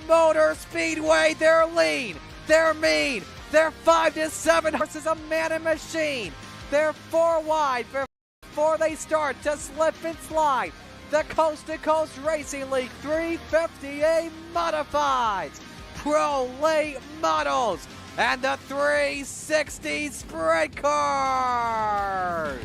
Motor Speedway. They're lean, they're mean, they're 5 to 7 horses, a man and machine. They're 4 wide before they start to slip and slide. The Coast to Coast Racing League 350A Modifieds, Pro Late Models, and the 360 Sprint Cars.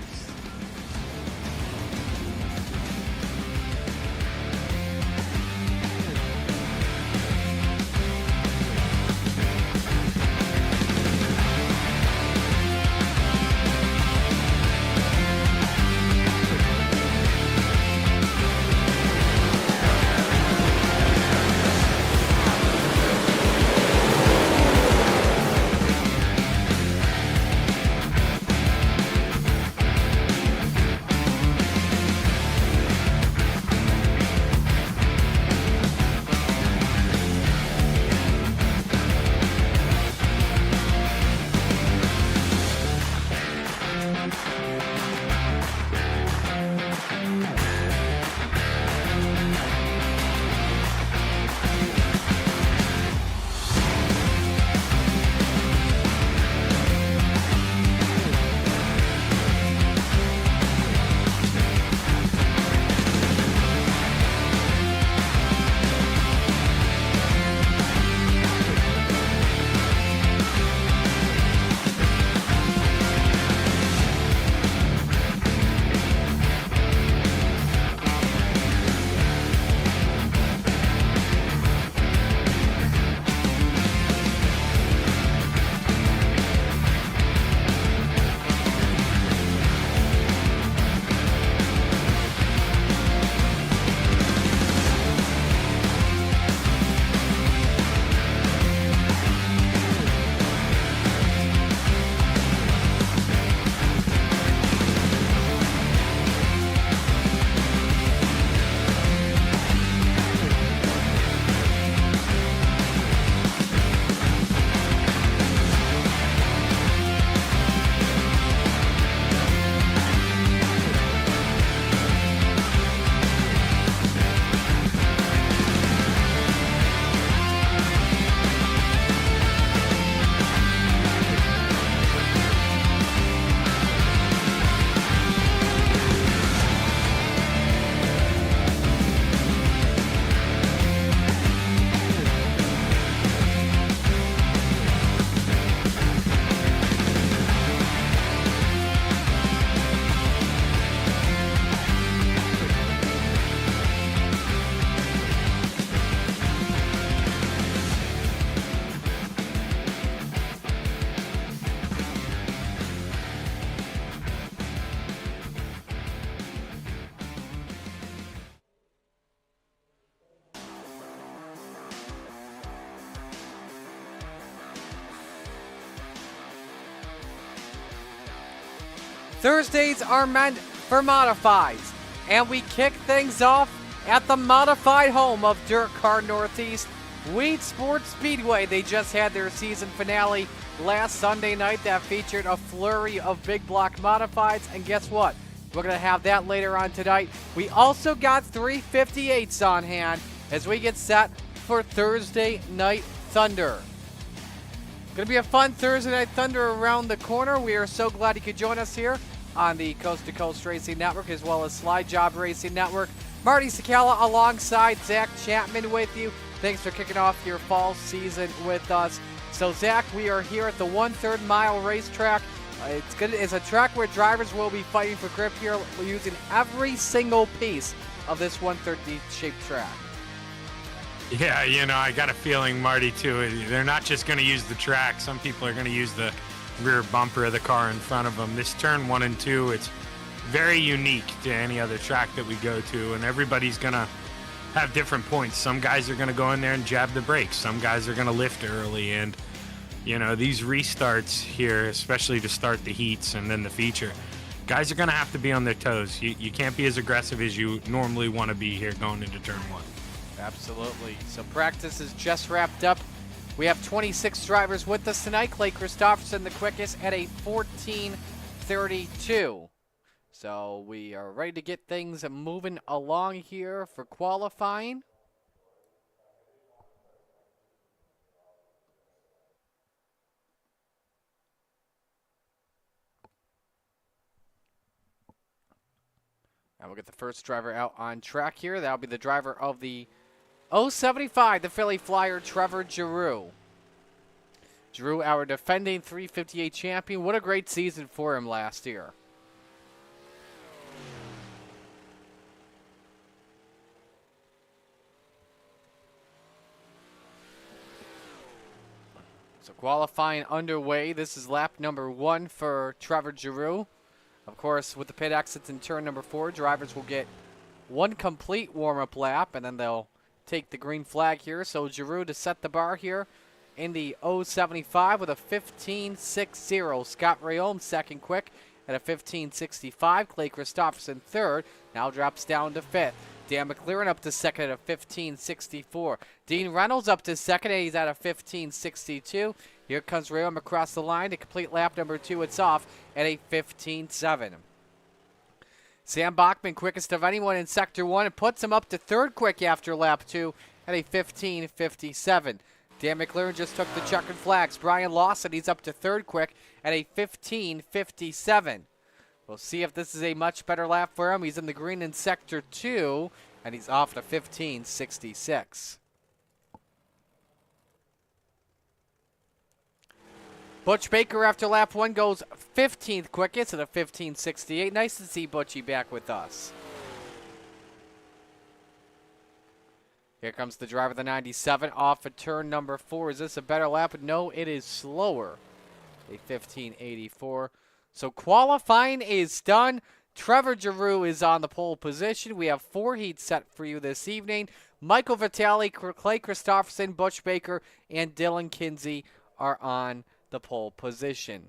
Thursdays are meant for modifieds, and we kick things off at the modified home of Dirt Car Northeast, Weedsport Speedway. They just had their season finale last Sunday night that featured a flurry of big block modifieds, and guess what? We're going to have that later on tonight. We also got 358s on hand as we get set for Thursday Night Thunder. Going to be a fun Thursday Night Thunder around the corner. We are so glad you could join us here on the Coast to Coast Racing Network as well as Slide Job Racing Network. Marty Sakala alongside Zach Chapman with you. Thanks for kicking off your fall season with us. So Zach, we are here at the 1/3 mile racetrack. It's a track where drivers will be fighting for grip here. We're using every single piece of this 1/3 deep shaped track. Yeah, you know, I got a feeling, Marty, too. They're not just going to use the track. Some people are going to use the rear bumper of the car in front of them. This turn 1 and 2, it's very unique to any other track that we go to, and everybody's going to have different points. Some guys are going to go in there and jab the brakes. Some guys are going to lift early, and, you know, these restarts here, especially to start the heats and then the feature, guys are going to have to be on their toes. You can't be as aggressive as you normally want to be here going into turn 1. Absolutely. So practice is just wrapped up. We have 26 drivers with us tonight. Clay Christopherson, the quickest, at a 14:32. So we are ready to get things moving along here for qualifying. And we'll get the first driver out on track here. That'll be the driver of the 075, the Philly Flyer, Trevor Giroux. Giroux, our defending 358 champion. What a great season for him last year. So qualifying underway. This is lap number 1 for Trevor Giroux. Of course, with the pit exits in turn number 4, drivers will get 1 complete warm-up lap, and then they'll take the green flag here. So Giroux to set the bar here in the 075 with a 15.60. Scott Rayom second quick at a 15.65. Clay Christopherson third. Now drops down to 5th. Dan McLaren up to second at a 15.64. Dean Reynolds up to second, and he's at a 15.62. Here comes Rayom across the line to complete lap number 2. It's off at a 15.7. Sam Bachman, quickest of anyone in Sector 1, and puts him up to third quick after lap 2 at a 15.57. Dan McLaren just took the checkered flags. Brian Lawson, he's up to third quick at a 15.57. We'll see if this is a much better lap for him. He's in the green in Sector 2, and he's off to 15.66. Butch Baker after lap 1 goes 15th quickest at a 15.68. Nice to see Butchie back with us. Here comes the driver of the 97 off of turn number 4. Is this a better lap? No, it is slower. A 15.84. So qualifying is done. Trevor Giroux is on the pole position. We have 4 heats set for you this evening. Michael Vitale, Clay Christopherson, Butch Baker, and Dylan Kinsey are on the pole position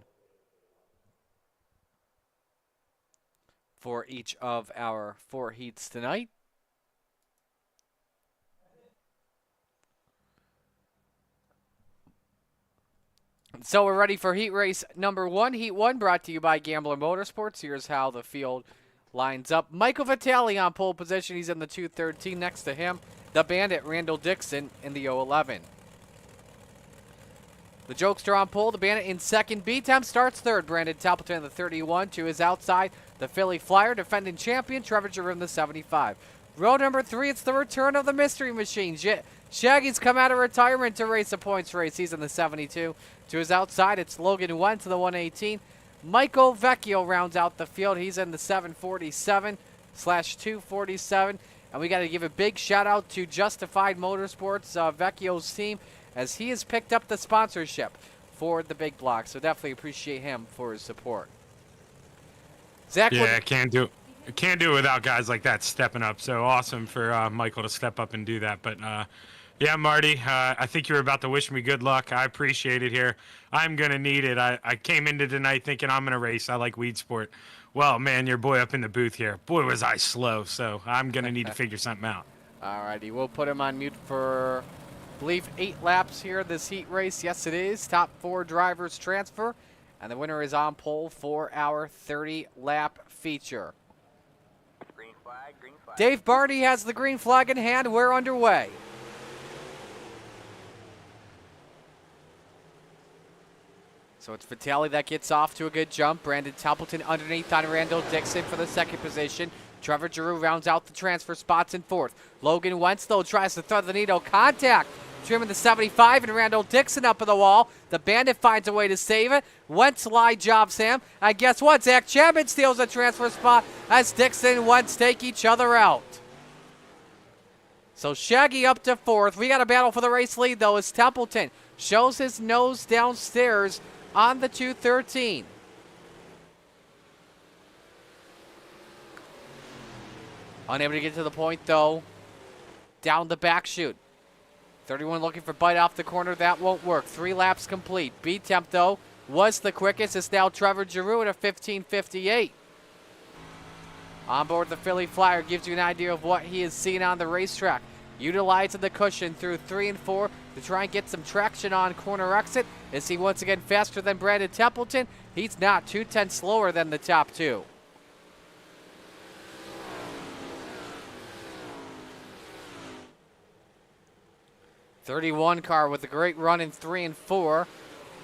for each of our 4 heats tonight. So we're ready for heat race number 1. Heat 1 brought to you by Gambler Motorsports. Here's how the field lines up. Michael Vitale on pole position. He's in the 213. Next to him, the Bandit, Randall Dixon, in the 011. The Jokester on pole, the Bandit in second. B-Temp starts third. Brandon Templeton in the 31. To his outside, the Philly Flyer, defending champion, Trevor Giroux in the 75. Row number 3, it's the return of the Mystery Machine. Shaggy's come out of retirement to race a points race. He's in the 72. To his outside, it's Logan Wentz in the 118. Michael Vecchio rounds out the field. He's in the 747/247. And we got to give a big shout out to Justified Motorsports, Vecchio's team, as he has picked up the sponsorship for the big block. So definitely appreciate him for his support. Zach, yeah, can't do it without guys like that stepping up. So awesome for Michael to step up and do that. But yeah, Marty, I think you were about to wish me good luck. I appreciate it here. I'm going to need it. I came into tonight thinking I'm going to race. I like Weedsport. Well, man, your boy up in the booth here. Boy, was I slow. So I'm going to need to figure something out. All righty. We'll put him on mute for, I believe, 8 laps here this heat race. Yes, it is. Top 4 drivers transfer. And the winner is on pole for our 30-lap feature. Green flag, green flag. Dave Barty has the green flag in hand. We're underway. So it's Vitale that gets off to a good jump. Brandon Templeton underneath on Randall Dixon for the second position. Trevor Giroux rounds out the transfer spots in 4th. Logan Wentz, though, tries to thread the needle. Contact. Trimming the 75 and Randall Dixon up in the wall. The Bandit finds a way to save it. Wentz lie job, Sam. And guess what? Zach Chapman steals a transfer spot as Dixon and Wentz take each other out. So Shaggy up to 4th. We got a battle for the race lead, though, as Templeton shows his nose downstairs on the 213. Unable to get to the point, though. Down the back chute. 31 looking for bite off the corner. That won't work. 3 laps complete. B-Temp, though, was the quickest. It's now Trevor Giroux at a 15.58. On board the Philly Flyer gives you an idea of what he is seeing on the racetrack. Utilizing the cushion through 3 and 4 to try and get some traction on corner exit. Is he once again faster than Brandon Templeton? He's not. 2/10 slower than the top 2. '31 car with a great run in 3 and 4.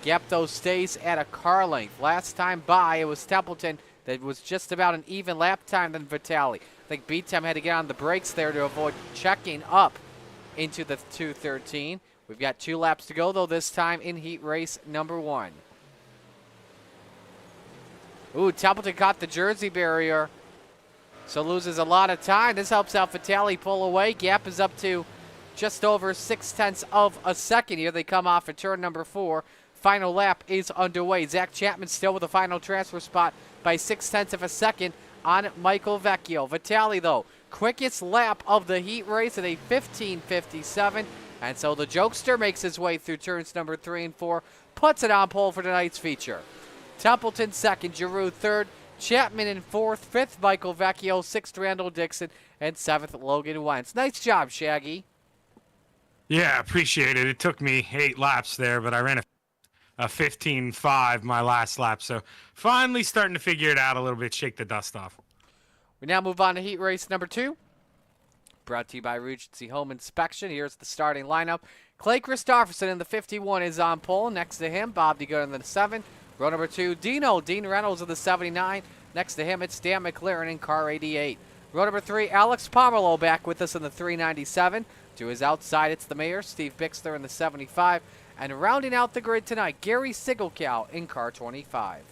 Gap, though, stays at a car length. Last time by, it was Templeton that was just about an even lap time than Vitali. I think B-Time had to get on the brakes there to avoid checking up into the 2:13. We've got 2 laps to go, though, this time in heat race number 1. Ooh, Templeton caught the Jersey barrier, so loses a lot of time. This helps out Vitali pull away. Gap is up to just over 0.6 of a second here. They come off at turn number 4. Final lap is underway. Zach Chapman still with the final transfer spot by 0.6 of a second on Michael Vecchio. Vitali, though, quickest lap of the heat race at a 15:57. And so the jokester makes his way through turns number 3 and 4, puts it on pole for tonight's feature. Templeton second, Giroux third, Chapman in fourth, fifth Michael Vecchio, sixth Randall Dixon, and seventh Logan Wentz. Nice job, Shaggy. Yeah, appreciate it. It took me 8 laps there, but I ran a 15.5 my last lap. So finally starting to figure it out a little bit, shake the dust off. We now move on to heat race number 2. Brought to you by Regency Home Inspection. Here's the starting lineup. Clay Christopherson in the 51 is on pole. Next to him, Bob DeGood in the 7. Row number 2, Dean Reynolds in the 79. Next to him, it's Dan McLaren in car 88. Row number 3, Alex Pomerleau back with us in the 397. To his outside, it's the mayor, Steve Bixler in the 75. And rounding out the grid tonight, Gary Sigelkow in car 25.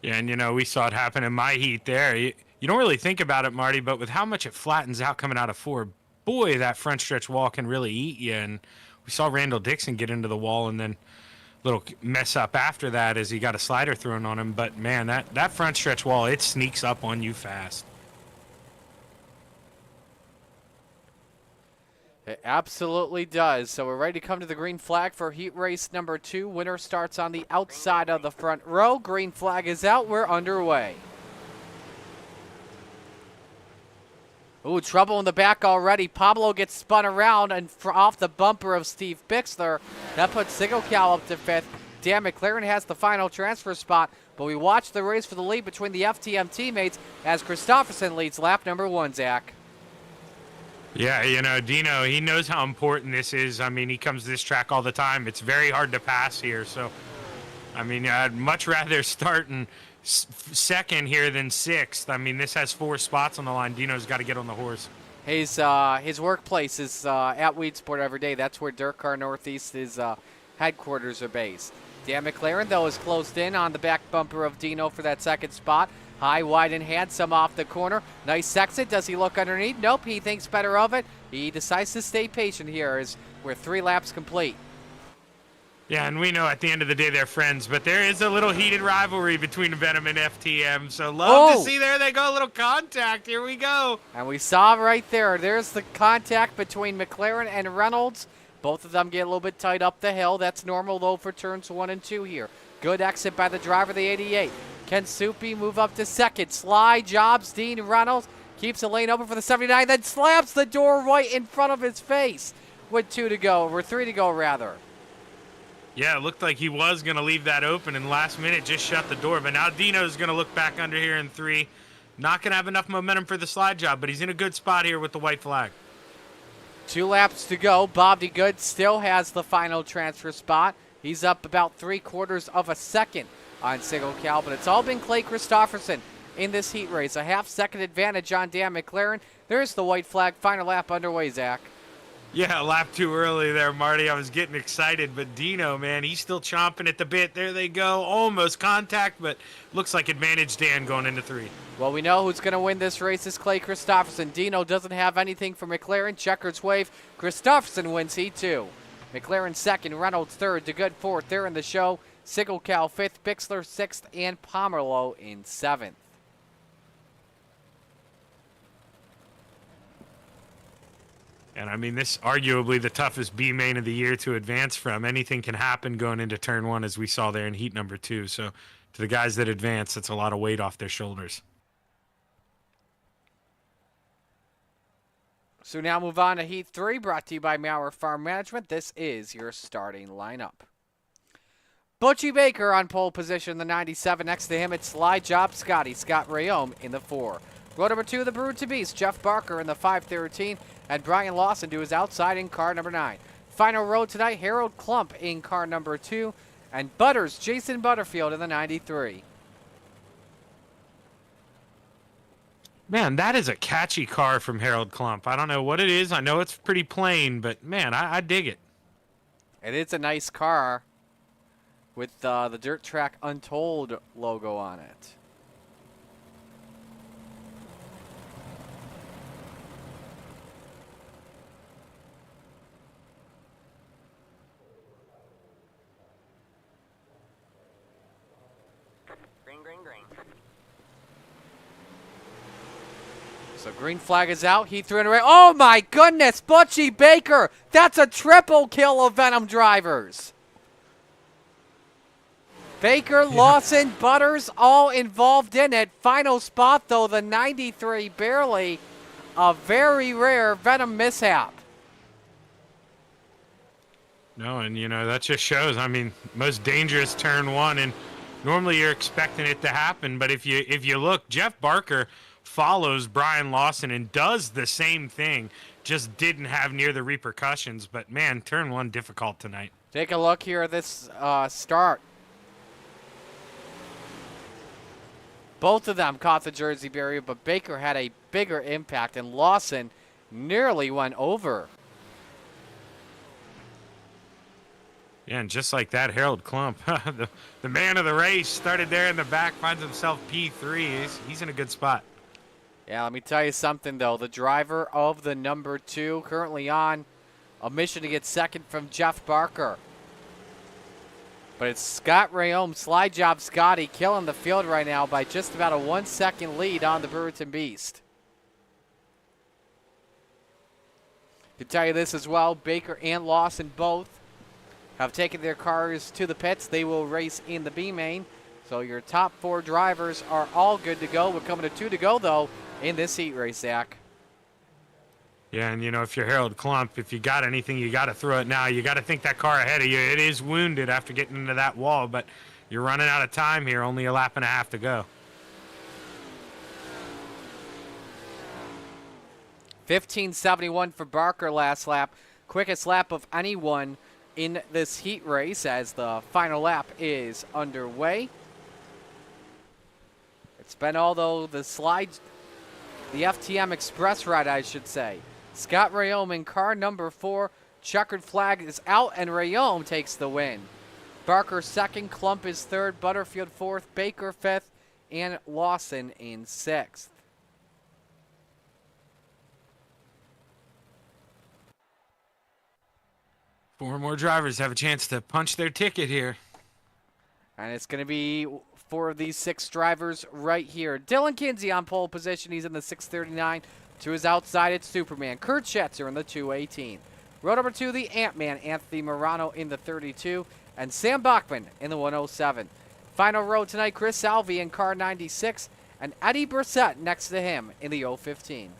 Yeah, and we saw it happen in my heat there. You don't really think about it, Marty, but with how much it flattens out coming out of 4, boy, that front stretch wall can really eat you. And we saw Randall Dixon get into the wall and then a little mess up after that as he got a slider thrown on him. But, man, that front stretch wall, it sneaks up on you fast. It absolutely does. So we're ready to come to the green flag for heat race number 2. Winner starts on the outside of the front row. Green flag is out. We're underway. Ooh, trouble in the back already. Pablo gets spun around and off the bumper of Steve Bixler. That puts Sigelkow up to 5th. Dan McLaren has the final transfer spot, but we watch the race for the lead between the FTM teammates as Christopherson leads lap number 1, Zach. Yeah, Dino, he knows how important this is. I mean, he comes to this track all the time. It's very hard to pass here. So, I mean, I'd much rather start in second here than 6th. I mean, this has 4 spots on the line. Dino's got to get on the horse. His workplace is at Weedsport every day. That's where Dirt Car Northeast is headquarters are based. Dan McLaren, though, is closed in on the back bumper of Dino for that second spot. High, wide, and handsome off the corner. Nice exit. Does he look underneath? Nope, he thinks better of it. He decides to stay patient here as we're 3 laps complete. Yeah, and we know at the end of the day they're friends, but there is a little heated rivalry between Venom and FTM. So love to see there they go, a little contact. Here we go. And we saw right there. There's the contact between McLaren and Reynolds. Both of them get a little bit tight up the hill. That's normal, though, for turns 1 and 2 here. Good exit by the driver, the 88. Ken Soupy move up to second. Slide jobs Dean Reynolds. Keeps the lane open for the 79, then slaps the door right in front of his face with 2 to go, or 3 to go, rather. Yeah, it looked like he was going to leave that open, and last minute just shut the door. But now Dino's going to look back under here in 3. Not going to have enough momentum for the slide job, but he's in a good spot here with the white flag. 2 laps to go. Bob DeGood still has the final transfer spot. He's up about 3/4 of a second on Sigelkow, but it's all been Clay Christopherson in this heat race. A half-second advantage on Dan McLaren. There's the white flag. Final lap underway, Zach. Yeah, a lap too early there, Marty. I was getting excited, but Dino, man, he's still chomping at the bit. There they go. Almost contact, but looks like advantage Dan going into 3. Well, we know who's going to win this race is Clay Christopherson. Dino doesn't have anything for McLaren. Checkers wave. Christopherson wins heat 2. McLaren second, Reynolds third, DeGood fourth. They're in the show. Sigelkow 5th, Bixler 6th, and Pomerleau in 7th. And I mean, this arguably the toughest B main of the year to advance from. Anything can happen going into turn 1, as we saw there in heat number 2. So to the guys that advance, that's a lot of weight off their shoulders. So now move on to heat 3, brought to you by Maurer Farm Management. This is your starting lineup. Butchie Baker on pole position, the 97. Next to him, it's Slide Job Scott Rayome in the 4. Row number 2, the Brood to Beast, Jeff Barker in the 513, and Brian Lawson to his outside in car number 9. Final row tonight, Harold Klump in car number 2, and Butters, Jason Butterfield in the 93. Man, that is a catchy car from Harold Klump. I don't know what it is. I know it's pretty plain, but man, I dig it. It is a nice car with the Dirt Track Untold logo on it. Green, green, green. So green flag is out. He threw it away. Oh my goodness, Butchie Baker. That's a triple kill of Venom drivers. Baker, Lawson, Butters, all involved in it. Final spot, though, the 93, barely. A very rare Venom mishap. No, and that just shows. I mean, most dangerous turn 1, and normally you're expecting it to happen. But if you look, Jeff Barker follows Brian Lawson and does the same thing, just didn't have near the repercussions. But man, turn 1 difficult tonight. Take a look here at this start. Both of them caught the Jersey barrier, but Baker had a bigger impact, and Lawson nearly went over. Yeah, and just like that, Harold Klump, the man of the race, started there in the back, finds himself P3. He's in a good spot. Yeah, let me tell you something, though. The driver of the number 2 currently on a mission to get second from Jeff Barker. But it's Scott Rayome, slide job Scotty, killing the field right now by just about a 1-second lead on the Brewerton Beast. To tell you this as well, Baker and Lawson both have taken their cars to the pits. They will race in the B main. So your top 4 drivers are all good to go. We're coming to 2 to go, though, in this heat race, Zach. Yeah, and if you're Harold Klump, if you got anything, you got to throw it now. You got to think that car ahead of you. It is wounded after getting into that wall, but you're running out of time here. Only a lap and a half to go. 15:71 for Barker last lap. Quickest lap of anyone in this heat race as the final lap is underway. It's been although the FTM Express ride, I should say. Scott Rayome in car number 4. Checkered flag is out, and Rayome takes the win. Barker second, Klump is third, Butterfield fourth, Baker fifth, and Lawson in sixth. Four more drivers have a chance to punch their ticket here. And it's going to be 4 of these 6 drivers right here. Dylan Kinsey on pole position. He's in the 639. To his outside, it's Superman. Kurt Schetzer in the 218. Row number 2, the Ant-Man, Anthony Morano in the 32. And Sam Bachman in the 107. Final row tonight, Chris Salvi in car 96. And Eddie Brissett next to him in the 015.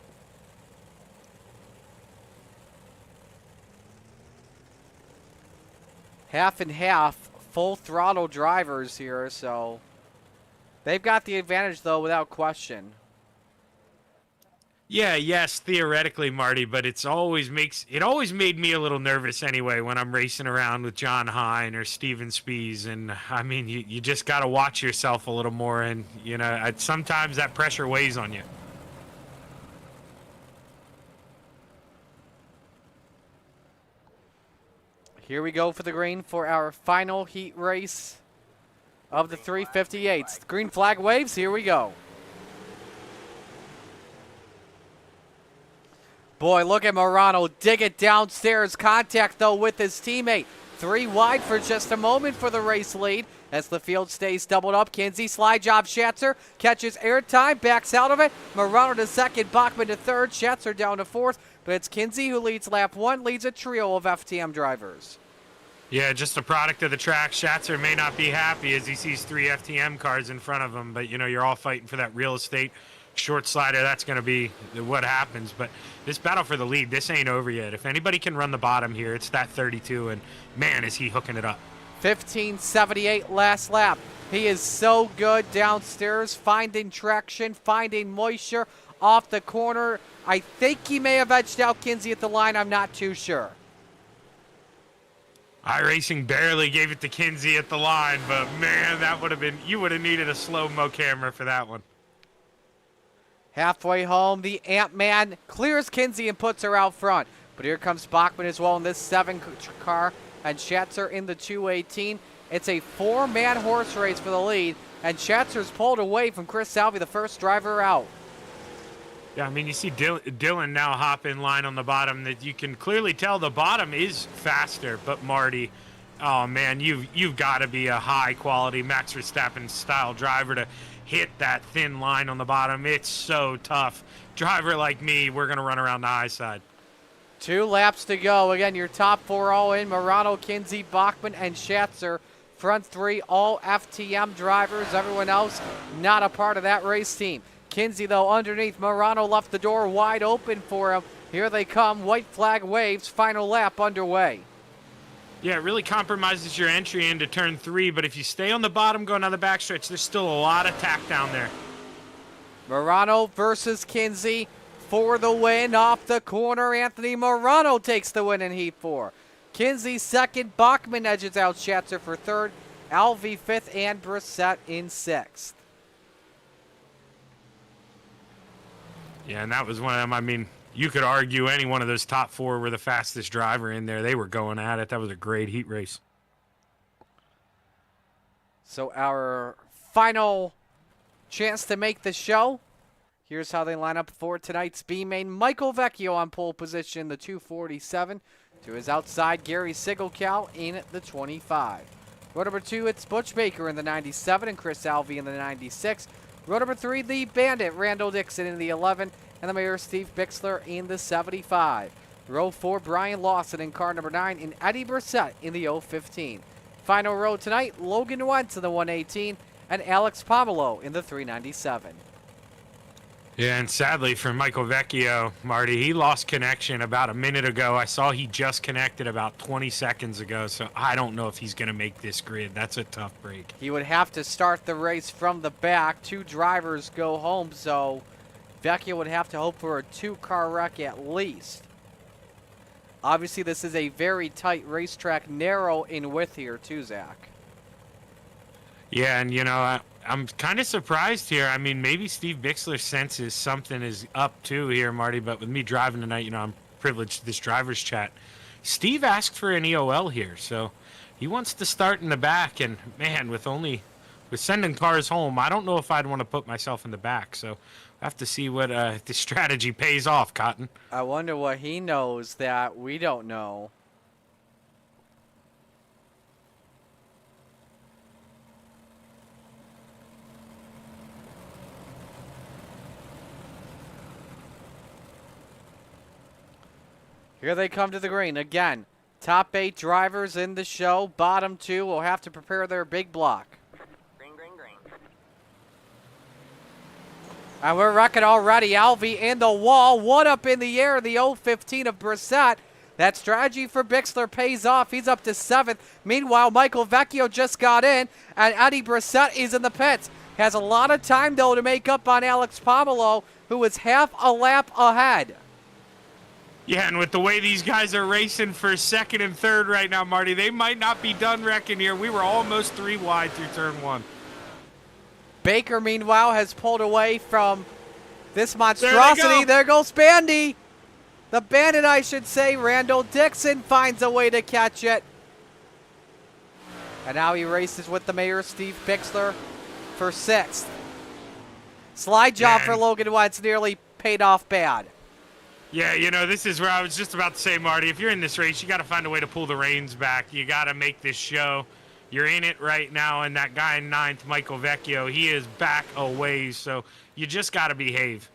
Half and half, full throttle drivers here, so they've got the advantage, though, without question. Yeah, yes, theoretically, Marty, but it always made me a little nervous anyway when I'm racing around with John Hine or Steven Spies, and I mean, you just got to watch yourself a little more, and sometimes that pressure weighs on you. Here we go for the green for our final heat race of the 358s. The green flag waves, here we go. Boy, look at Morano dig it downstairs. Contact, though, with his teammate. 3 wide for just a moment for the race lead as the field stays doubled up. Kinsey, slide job, Schetzer catches airtime, backs out of it. Morano to second, Bachman to third, Schetzer down to fourth. But it's Kinsey who leads lap 1, leads a trio of FTM drivers. Yeah, just a product of the track. Schatzer may not be happy as he sees 3 FTM cars in front of him, but you're all fighting for that real estate. Short slider, that's going to be what happens. But this battle for the lead, this ain't over yet. If anybody can run the bottom here, it's that 32, and man, is he hooking it up. 15:78 last lap. He is so good downstairs, finding traction, finding moisture off the corner. I think he may have edged out Kinsey at the line. I'm not too sure. iRacing barely gave it to Kinsey at the line, but man, that would have been, you would have needed a slow-mo camera for that one. Halfway home, the Ant-Man clears Kinsey and puts her out front. But here comes Bachman as well in this 7 car, and Schatzer in the 218. It's a 4-man horse race for the lead, and Schatzer's pulled away from Chris Salvi, the first driver out. Yeah, I mean, you see Dylan now hop in line on the bottom. That you can clearly tell the bottom is faster, but Marty, oh man, you've got to be a high-quality Max Verstappen-style driver to hit that thin line on the bottom. It's so tough. Driver like me, we're going to run around the high side. 2 laps to go. Again, your top 4 all in. Morano, Kinsey, Bachman, and Schatzer. Front 3, all FTM drivers. Everyone else not a part of that race team. Kinsey, though, underneath. Morano left the door wide open for him. Here they come. White flag waves. Final lap underway. Yeah, it really compromises your entry into turn 3, but if you stay on the bottom going down the backstretch, there's still a lot of tack down there. Morano versus Kinsey for the win off the corner. Anthony Morano takes the win in Heat 4. Kinsey second. Bachman edges out Schatzer for third. Alvey fifth, and Brissett in 6th. Yeah, and that was one of them. I mean, you could argue any one of those top 4 were the fastest driver in there. They were going at it. That was a great heat race. So our final chance to make the show. Here's how they line up for tonight's B main. Michael Vecchio on pole position, the 247. To his outside, Gary Sigelkow in the 25. Row number 2, it's Butch Baker in the 97 and Chris Alvey in the 96. Row number 3, the Bandit, Randall Dixon in the 11, and the Mayor Steve Bixler in the 75. Row 4, Brian Lawson in car number 9, and Eddie Brissett in the 015. Final row tonight, Logan Wentz in the 118, and Alex Pomelo in the 397. Yeah, and sadly for Michael Vecchio, Marty, he lost connection about a minute ago. I saw he just connected about 20 seconds ago, so I don't know if he's going to make this grid. That's a tough break. He would have to start the race from the back. 2 drivers go home, so Vecchio would have to hope for a 2-car wreck at least. Obviously, this is a very tight racetrack, narrow in width here too, Zach. Yeah, and you know, I'm kind of surprised here. I mean, maybe Steve Bixler senses something is up too here, Marty, but with me driving tonight, you know, I'm privileged to this driver's chat. Steve asked for an EOL here, so he wants to start in the back, and man, with sending cars home, I don't know if I'd want to put myself in the back, so I have to see what the strategy pays off, Cotton. I wonder what he knows that we don't know. Here they come to the green again. Top 8 drivers in the show. Bottom 2 will have to prepare their big block. Green, green, green. And we're wrecking already. Alvey in the wall. One up in the air. The 015 of Brissett. That strategy for Bixler pays off. He's up to 7th. Meanwhile, Michael Vecchio just got in. And Eddie Brissett is in the pits. Has a lot of time, though, to make up on Alex Pomelo, who is half a lap ahead. Yeah, and with the way these guys are racing for 2nd and 3rd right now, Marty, they might not be done wrecking here. We were almost 3 wide through turn 1. Baker, meanwhile, has pulled away from this monstrosity. There goes Bandy. The Bandit, I should say. Randall Dixon finds a way to catch it. And now he races with the Mayor, Steve Bixler, for 6th. Slide job for Logan Wentz, nearly paid off bad. Yeah, you know, this is where I was just about to say, Marty, if you're in this race, you got to find a way to pull the reins back. You got to make this show. You're in it right now, and that guy in 9th, Michael Vecchio, he is back a ways, so you just got to behave.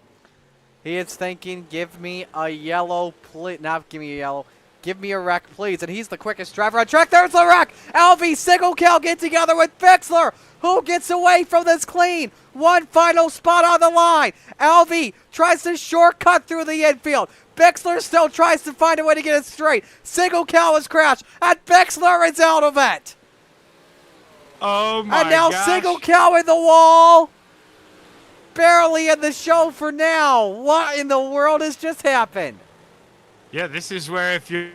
He is thinking, give me a yellow, please. Not give me a yellow. Give me a wreck, please. And he's the quickest driver on track. There's the wreck. Alvey Sigelkow get together with Bixler. Who gets away from this clean? One final spot on the line. Alvey tries to shortcut through the infield. Bixler still tries to find a way to get it straight. Sigelkow has crashed, and Bixler is out of it. Oh, my And now gosh. Sigelkow in the wall. Barely in the show for now. What in the world has just happened? Yeah, this is where if you're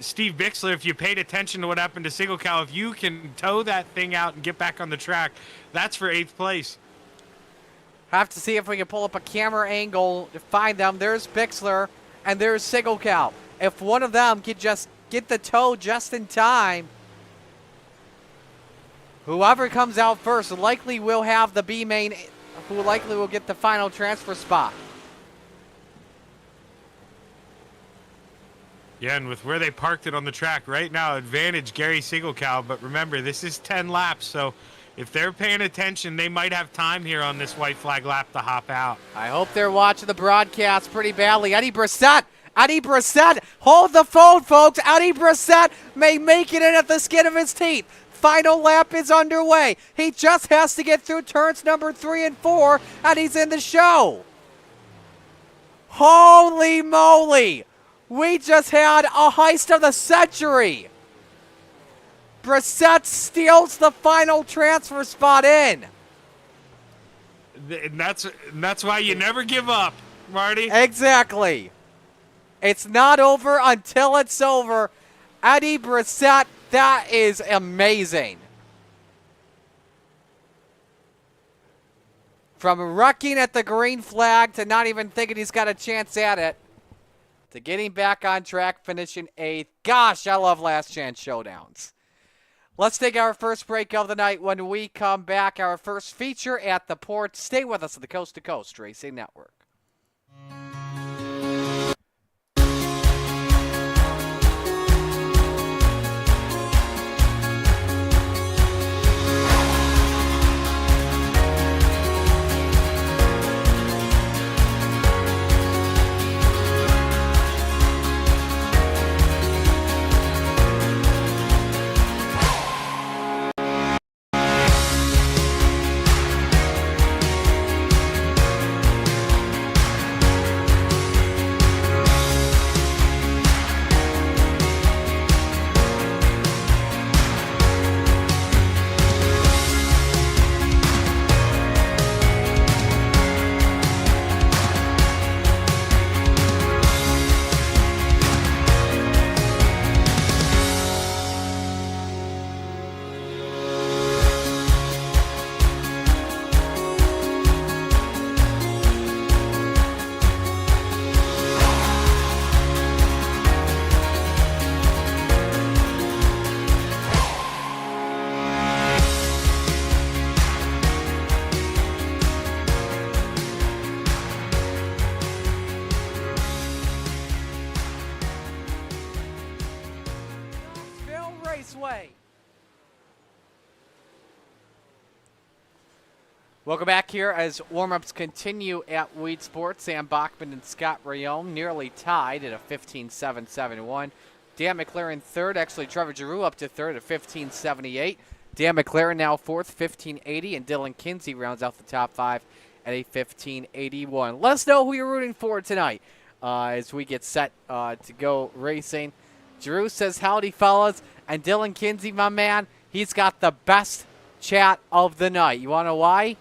Steve Bixler, if you paid attention to what happened to Single Cow, if you can tow that thing out and get back on the track, that's for 8th place. Have to see if we can pull up a camera angle to find them. There's Bixler and there's Single Cow. If one of them could just get the tow just in time, whoever comes out first likely will have the B main, who likely will get the final transfer spot. Yeah, and with where they parked it on the track right now, advantage Gary Single Cow. But remember, this is 10 laps, so if they're paying attention, they might have time here on this white flag lap to hop out. I hope they're watching the broadcast pretty badly. Eddie Brissett, hold the phone, folks. Eddie Brissett may make it in at the skin of his teeth. Final lap is underway. He just has to get through turns number 3 and 4, and he's in the show. Holy moly. We just had a heist of the century. Brissett steals the final transfer spot in. And that's why you never give up, Marty. Exactly. It's not over until it's over. Eddie Brissett, that is amazing. From wrecking at the green flag to not even thinking he's got a chance at it, to getting back on track, finishing 8th. Gosh, I love last chance showdowns. Let's take our first break of the night. When we come back, our first feature at the port. Stay with us at the Coast to Coast Racing Network. Raceway. Welcome back here as warm-ups continue at Weedsport. Sam Bachman and Scott Rayome nearly tied at a 15.771. Dan McLaren third. Actually, Trevor Giroux up to third at 15.78. Dan McLaren now fourth, 15.80. And Dylan Kinsey rounds out the top 5 at a 15.81. Let us know who you're rooting for tonight as we get set to go racing. Giroux says, howdy, fellas. And Dylan Kinsey, my man, he's got the best chat of the night. You want to know why?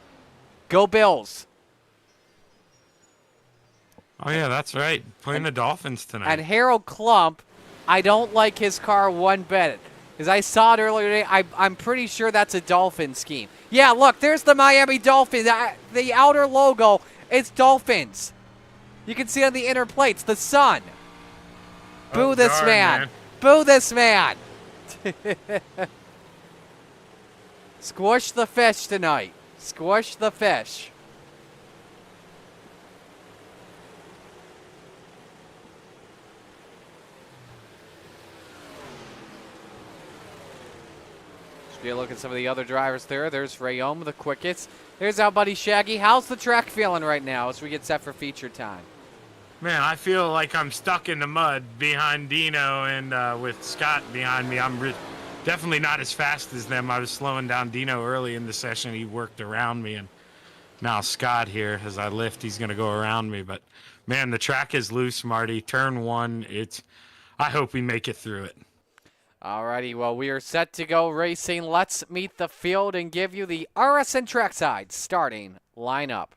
Go Bills. Oh, yeah, that's right. Playing the Dolphins tonight. And Harold Klump, I don't like his car one bit. Because I saw it earlier today. I'm pretty sure that's a Dolphin scheme. Yeah, look, there's the Miami Dolphins. The outer logo, it's Dolphins. You can see on the inner plates, the sun. Boo this darn, man. Boo this man. Squish the fish tonight. Squish the fish. Should be a look at some of the other drivers there. There's Rayome, the quickest. There's our buddy Shaggy. How's the track feeling right now as we get set for feature time? Man, I feel like I'm stuck in the mud behind Dino and with Scott behind me. I'm definitely not as fast as them. I was slowing down Dino early in the session. He worked around me, and now Scott here, as I lift, he's going to go around me. But, man, the track is loose, Marty. Turn 1, I hope we make it through it. Alrighty, well, we are set to go racing. Let's meet the field and give you the RSN trackside starting lineup.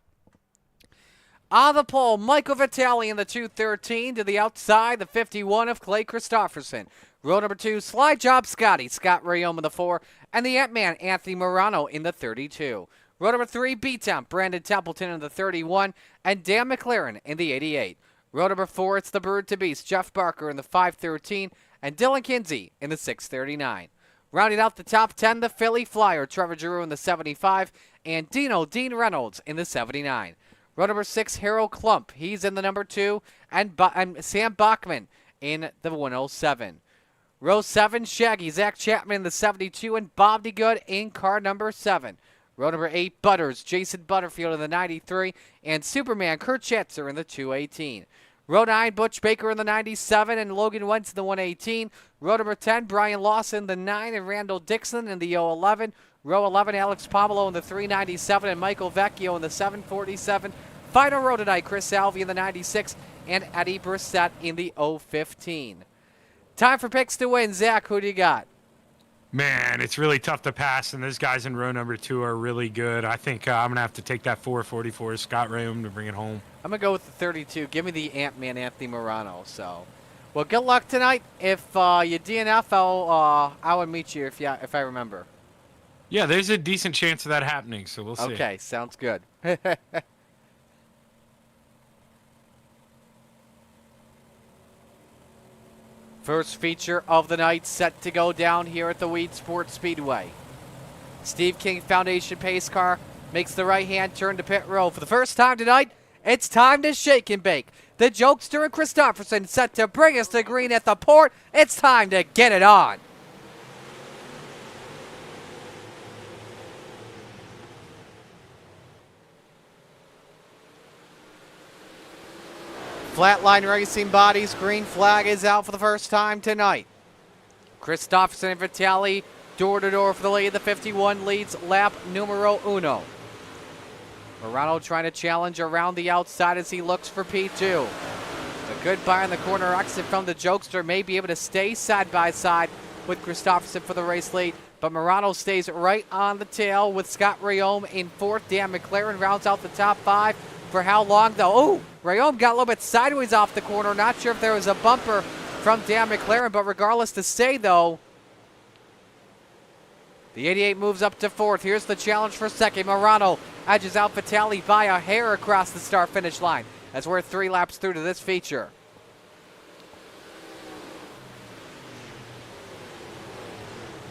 On the pole, Michael Vitale in the 213. To the outside, the 51 of Clay Christopherson. Row number 2, Slide Job Scotty, Scott Rayom in the 4, and the Ant-Man, Anthony Morano in the 32. Row number 3, B-Town, Brandon Templeton in the 31, and Dan McLaren in the 88. Row number 4, it's the Bird to Beast, Jeff Barker in the 513, and Dylan Kinsey in the 639. Rounding out the top 10, the Philly Flyer, Trevor Giroux in the 75, and Dean Reynolds in the 79. Row number 6, Harold Klump, he's in the number 2, and Sam Bachman in the 107. Row 7, Shaggy, Zach Chapman in the 72, and Bob DeGood in car number 7. Row number 8, Butters, Jason Butterfield in the 93, and Superman Kurt Schatzer in the 218. Row 9, Butch Baker in the 97, and Logan Wentz in the 118. Row number 10, Brian Lawson in the 9, and Randall Dixon in the 011. Row 11, Alex Pomelo in the 397, and Michael Vecchio in the 747. Final row tonight, Chris Salvi in the 96, and Eddie Brissett in the 015. Time for picks to win. Zach, who do you got? Man, it's really tough to pass, and those guys in row number 2 are really good. I think I'm going to have to take that 444 Scott Rayom to bring it home. I'm going to go with the 32. Give me the Ant-Man, Anthony Morano. So, well, good luck tonight. If you DNF, I would meet you if I remember. Yeah, there's a decent chance of that happening, so we'll see. Okay, sounds good. First feature of the night set to go down here at the Weedsport Speedway. Steve King Foundation pace car makes the right-hand turn to pit row. For the first time tonight, it's time to shake and bake. The Jokester and Christopherson set to bring us to green at the port. It's time to get it on. Flatline Racing Bodies, green flag is out for the first time tonight. Christopherson and Vitale door-to-door for the lead. The 51 leads lap numero uno. Morano trying to challenge around the outside as he looks for P2. A good buy on the corner exit from the Jokester, may be able to stay side by side with Christopherson for the race lead, but Morano stays right on the tail with Scott Rayom in 4th. Dan McLaren rounds out the top 5. For how long, though? Oh, Rayom got a little bit sideways off the corner. Not sure if there was a bumper from Dan McLaren, but regardless to say, though, the 88 moves up to 4th. Here's the challenge for 2nd. Morano edges out Vitale by a hair across the start-finish line as we're 3 laps through to this feature.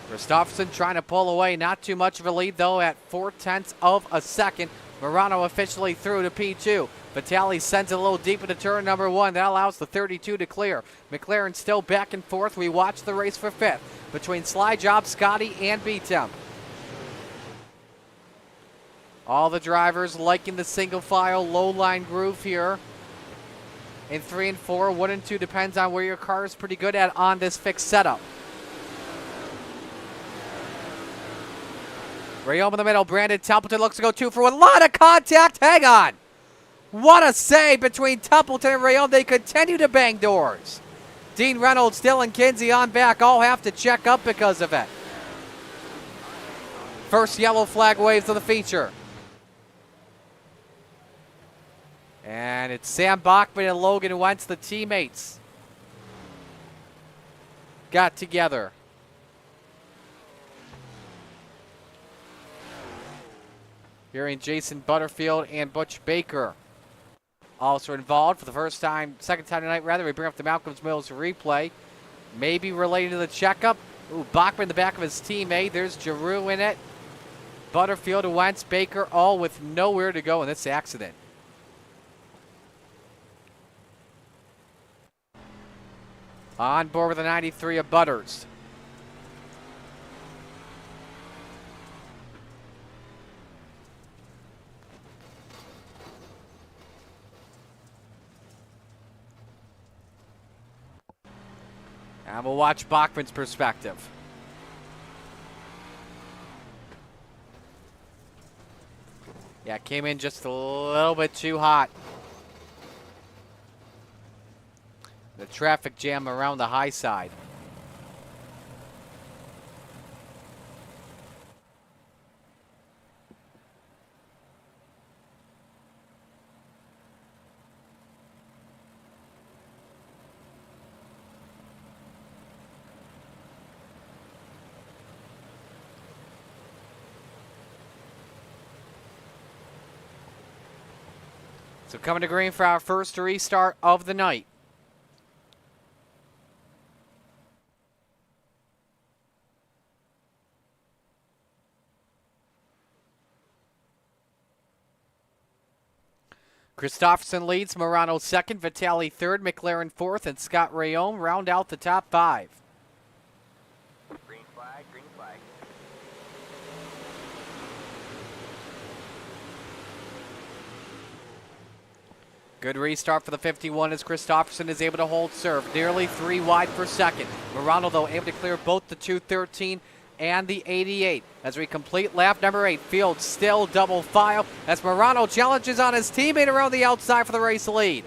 Christopherson trying to pull away. Not too much of a lead, though, at 0.4 of a second. Morano officially through to P2. Vitale sends it a little deep into turn number 1. That allows the 32 to clear. McLaren still back and forth. We watch the race for 5th between Slide Job, Scotty, and B-Temp. All the drivers liking the single file low line groove here. In 3 and 4, 1 and 2 depends on where your car is pretty good at on this fixed setup. Rayom in the middle. Brandon Templeton looks to go 2 for 1. A lot of contact. Hang on. What a save between Templeton and Rayom. They continue to bang doors. Dean Reynolds, Dylan Kinsey on back. All have to check up because of it. First yellow flag waves of the feature. And it's Sam Bachman and Logan Wentz, the teammates, got together. Hearing Jason Butterfield and Butch Baker also involved for the first time, second time tonight rather. We bring up the Malcolm's Mills replay. Maybe related to the checkup. Ooh, Bachman in the back of his teammate. There's Giroux in it. Butterfield, Wentz, Baker, all with nowhere to go in this accident. On board with the 93 of Butters. And we'll watch Bachman's perspective. Yeah, came in just a little bit too hot. The traffic jam around the high side. So coming to green for our first restart of the night. Christopherson leads, Morano second, Vitale third, McLaren fourth, and Scott Rayome round out the top 5. Green flag, green flag. Good restart for the 51 as Christopherson is able to hold serve. Nearly 3 wide for second. Morano, though, able to clear both the 213 and the 88. As we complete lap number 8, field still double file as Morano challenges on his teammate around the outside for the race lead.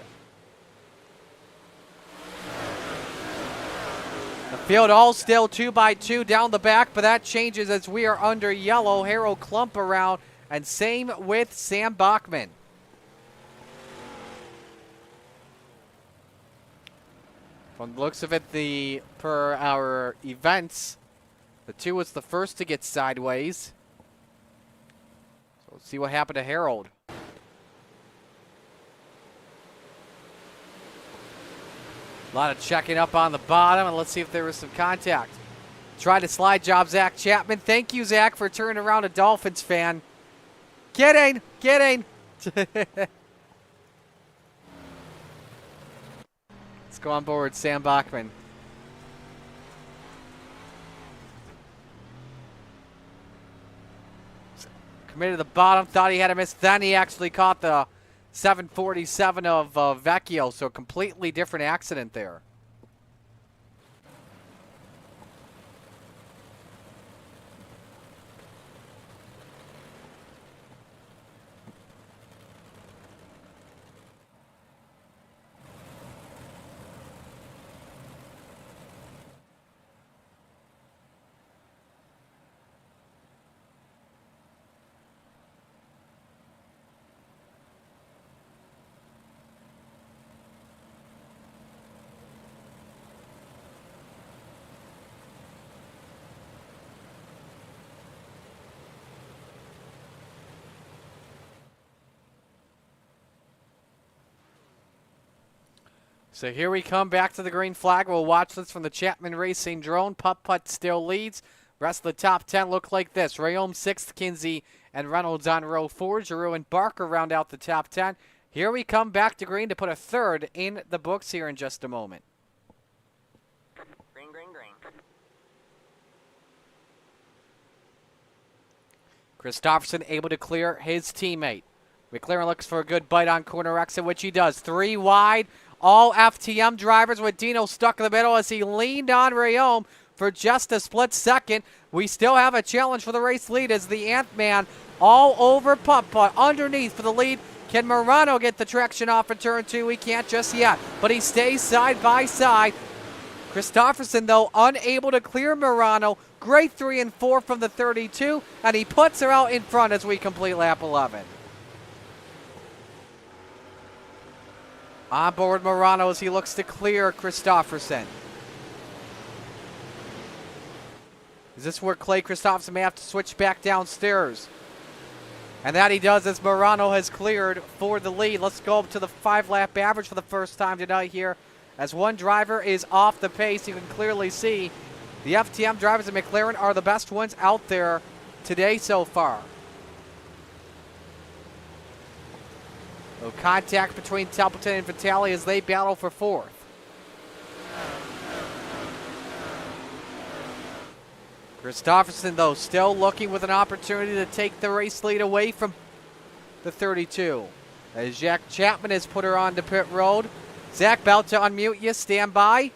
The field all still 2 by 2 down the back, but that changes as we are under yellow. Harold Klump around, and same with Sam Bachman. From the looks of it, per our events, the 2 was the first to get sideways. So let's see what happened to Harold. A lot of checking up on the bottom, and let's see if there was some contact. Tried to slide job Zach Chapman. Thank you, Zach, for turning around a Dolphins fan. Get in. Let's go on board Sam Bachman. Committed to the bottom, thought he had a miss. Then he actually caught the 747 of Vecchio, so a completely different accident there. So here we come back to the green flag. We'll watch this from the Chapman Racing drone. Putt still leads. Rest of the top 10 look like this. Rayome 6th, Kinsey and Reynolds on row 4. Giroux and Barker round out the top 10. Here we come back to green to put a 3rd in the books here in just a moment. Green, green, green. Christopherson able to clear his teammate. McLaren looks for a good bite on corner exit, which he does. 3 wide. All FTM drivers with Dino stuck in the middle as he leaned on Rayome for just a split second. We still have a challenge for the race lead as the Ant-Man all over Putt underneath for the lead. Can Morano get the traction off in turn 2? He can't just yet, but he stays side by side. Christopherson, though, unable to clear Morano. Great 3 and 4 from the 32, and he puts her out in front as we complete lap 11. On board Morano as he looks to clear Christopherson. Is this where Clay Christopherson may have to switch back downstairs? And that he does as Morano has cleared for the lead. Let's go up to the 5-lap average for the first time tonight here. As one driver is off the pace, you can clearly see the FTM drivers at McLaren are the best ones out there today so far. No contact between Templeton and Vitale as they battle for 4th. Christopherson, though, still looking with an opportunity to take the race lead away from the 32. As Jack Chapman has put her on to pit road. Zach, about to unmute you. Stand by.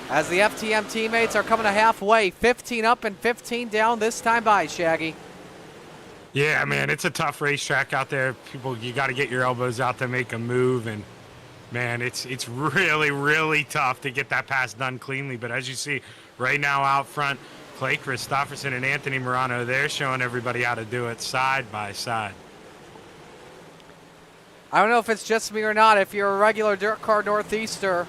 As the FTM teammates are coming to halfway. 15 up and 15 down this time by, Shaggy. Yeah, man, it's a tough racetrack out there. People, you got to get your elbows out to make a move, and man, it's really, really tough to get that pass done cleanly. But as you see right now out front, Clay Christopherson and Anthony Morano, they're showing everybody how to do it side by side. I don't know if it's just me or not. If you're a regular Dirt Car Northeaster,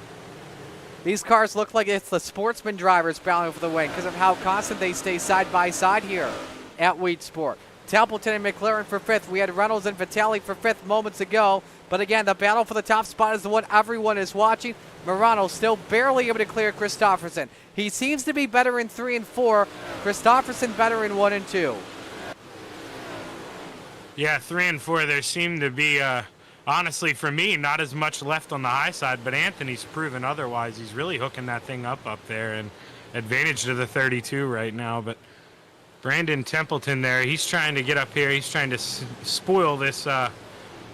these cars look like it's the sportsman drivers battling for the win because of how constant they stay side by side here at Weedsport. Templeton and McLaren for 5th. We had Reynolds and Vitale for 5th moments ago. But again, the battle for the top spot is the one everyone is watching. Morano still barely able to clear Christopherson. He seems to be better in 3 and 4. Christopherson better in 1 and 2. Yeah, 3 and 4, there seemed to be, honestly, for me, not as much left on the high side, but Anthony's proven otherwise. He's really hooking that thing up there, and advantage to the 32 right now. But Brandon Templeton there, he's trying to get up here. He's trying to spoil this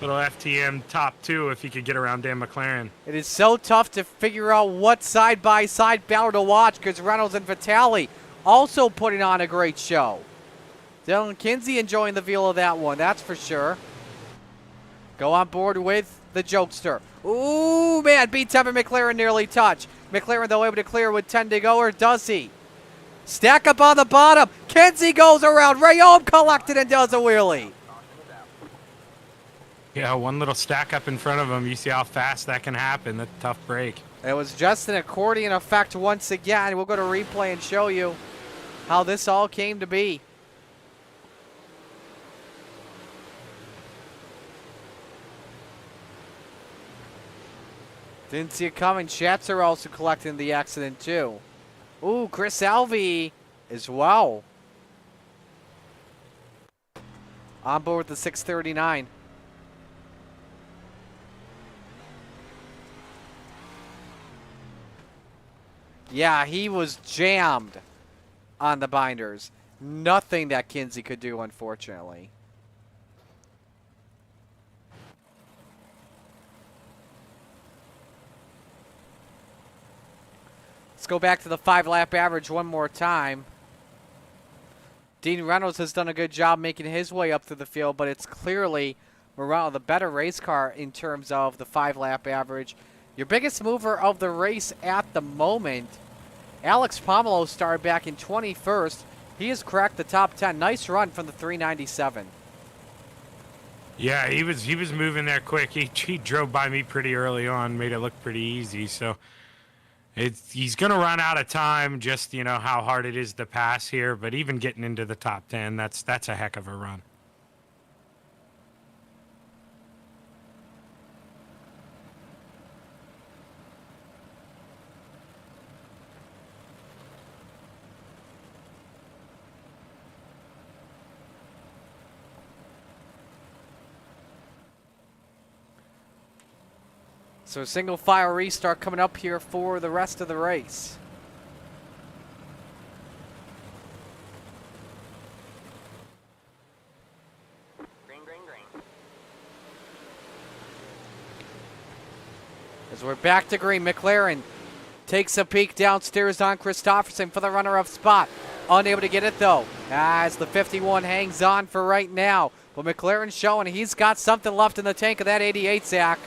little FTM top 2 if he could get around Dan McLaren. It is so tough to figure out what side-by-side battle to watch because Reynolds and Vitale also putting on a great show. Dylan Kinsey enjoying the feel of that one, that's for sure. Go on board with the jokester. Ooh, man, B10 and McLaren nearly touch. McLaren, though, able to clear with 10 to go, or does he? Stack up on the bottom. Kinsey goes around. Rayom collected and does a wheelie. Yeah, one little stack up in front of him. You see how fast that can happen. That's a tough break. It was just an accordion effect once again. We'll go to replay and show you how this all came to be. Didn't see it coming. Schatzer also collecting the accident too. Ooh, Chris Alvey as well. On board with the 639. Yeah, he was jammed on the binders. Nothing that Kinsey could do, unfortunately. Let's go back to the 5-lap average one more time. Dean Reynolds has done a good job making his way up through the field, but it's clearly Morano, the better race car in terms of the 5-lap average. Your biggest mover of the race at the moment, Alex Pomelo, started back in 21st. He has cracked the top 10. Nice run from the 397. Yeah, he was moving there quick. He drove by me pretty early on, made it look pretty easy. So he's going to run out of time, just, you know, how hard it is to pass here. But even getting into the top 10, that's a heck of a run. So a single file restart coming up here for the rest of the race. Green, green, green. As we're back to green, McLaren takes a peek downstairs on Christopherson for the runner-up spot. Unable to get it, though, as the 51 hangs on for right now. But McLaren's showing he's got something left in the tank of that 88, Zach.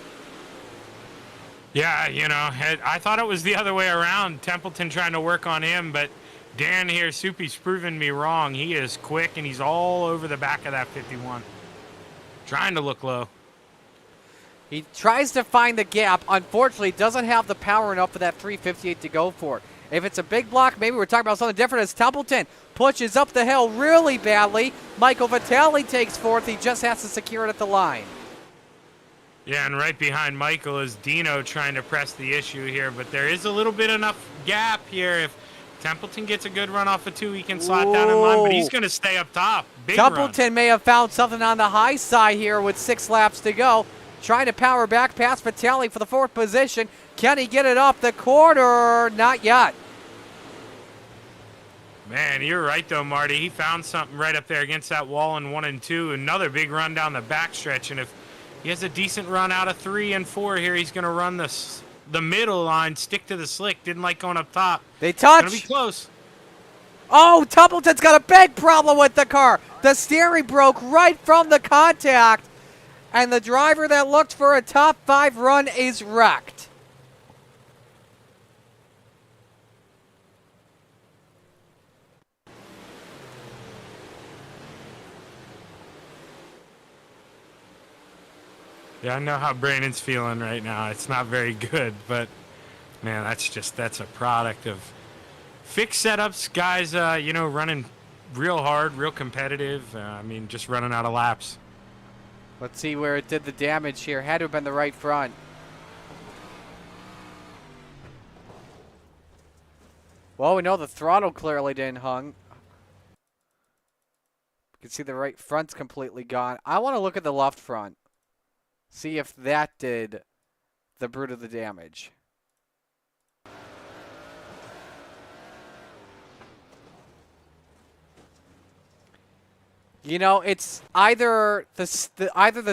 Yeah, you know, I thought it was the other way around. Templeton trying to work on him, but Dan here, Soupy's proven me wrong. He is quick, and he's all over the back of that 51. Trying to look low. He tries to find the gap. Unfortunately, doesn't have the power enough for that 358 to go for it. If it's a big block, maybe we're talking about something different as Templeton pushes up the hill really badly. Michael Vitale takes 4th. He just has to secure it at the line. Yeah, and right behind Michael is Dino trying to press the issue here, but there is a little bit enough gap here. If Templeton gets a good run off of 2, he can slot down in line, but he's going to stay up top. Big Templeton run. may have found something on the high side here with 6 laps to go. Trying to power back past Vitale for the 4th position. Can he get it up the corner? Not yet. Man, you're right, though, Marty. He found something right up there against that wall in 1 and 2. Another big run down the backstretch, and if he has a decent run out of 3 and 4 here, he's going to run the middle line, stick to the slick. Didn't like going up top. They touch. Going to be close. Oh, Templeton's got a big problem with the car. The steering broke right from the contact, and the driver that looked for a top 5 run is wrecked. Yeah, I know how Brandon's feeling right now. It's not very good, but, man, that's a product of fixed setups. Guys, you know, running real hard, real competitive. I mean, just running out of laps. Let's see where it did the damage here. Had to have been the right front. Well, we know the throttle clearly didn't hung. You can see the right front's completely gone. I want to look at the left front. See if that did the brunt of the damage. You know, it's either the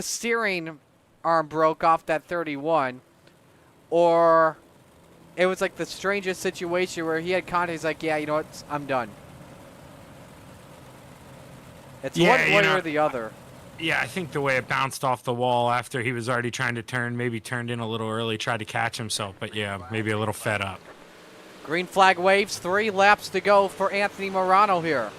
steering arm broke off that 31, or it was like the strangest situation where he had contact. He's like, yeah, you know what? I'm done. It's one way or the other. Yeah, I think the way it bounced off the wall after he was already trying to turn, maybe turned in a little early, tried to catch himself, but yeah, maybe a little fed up. Green flag waves, 3 laps to go for Anthony Morano here.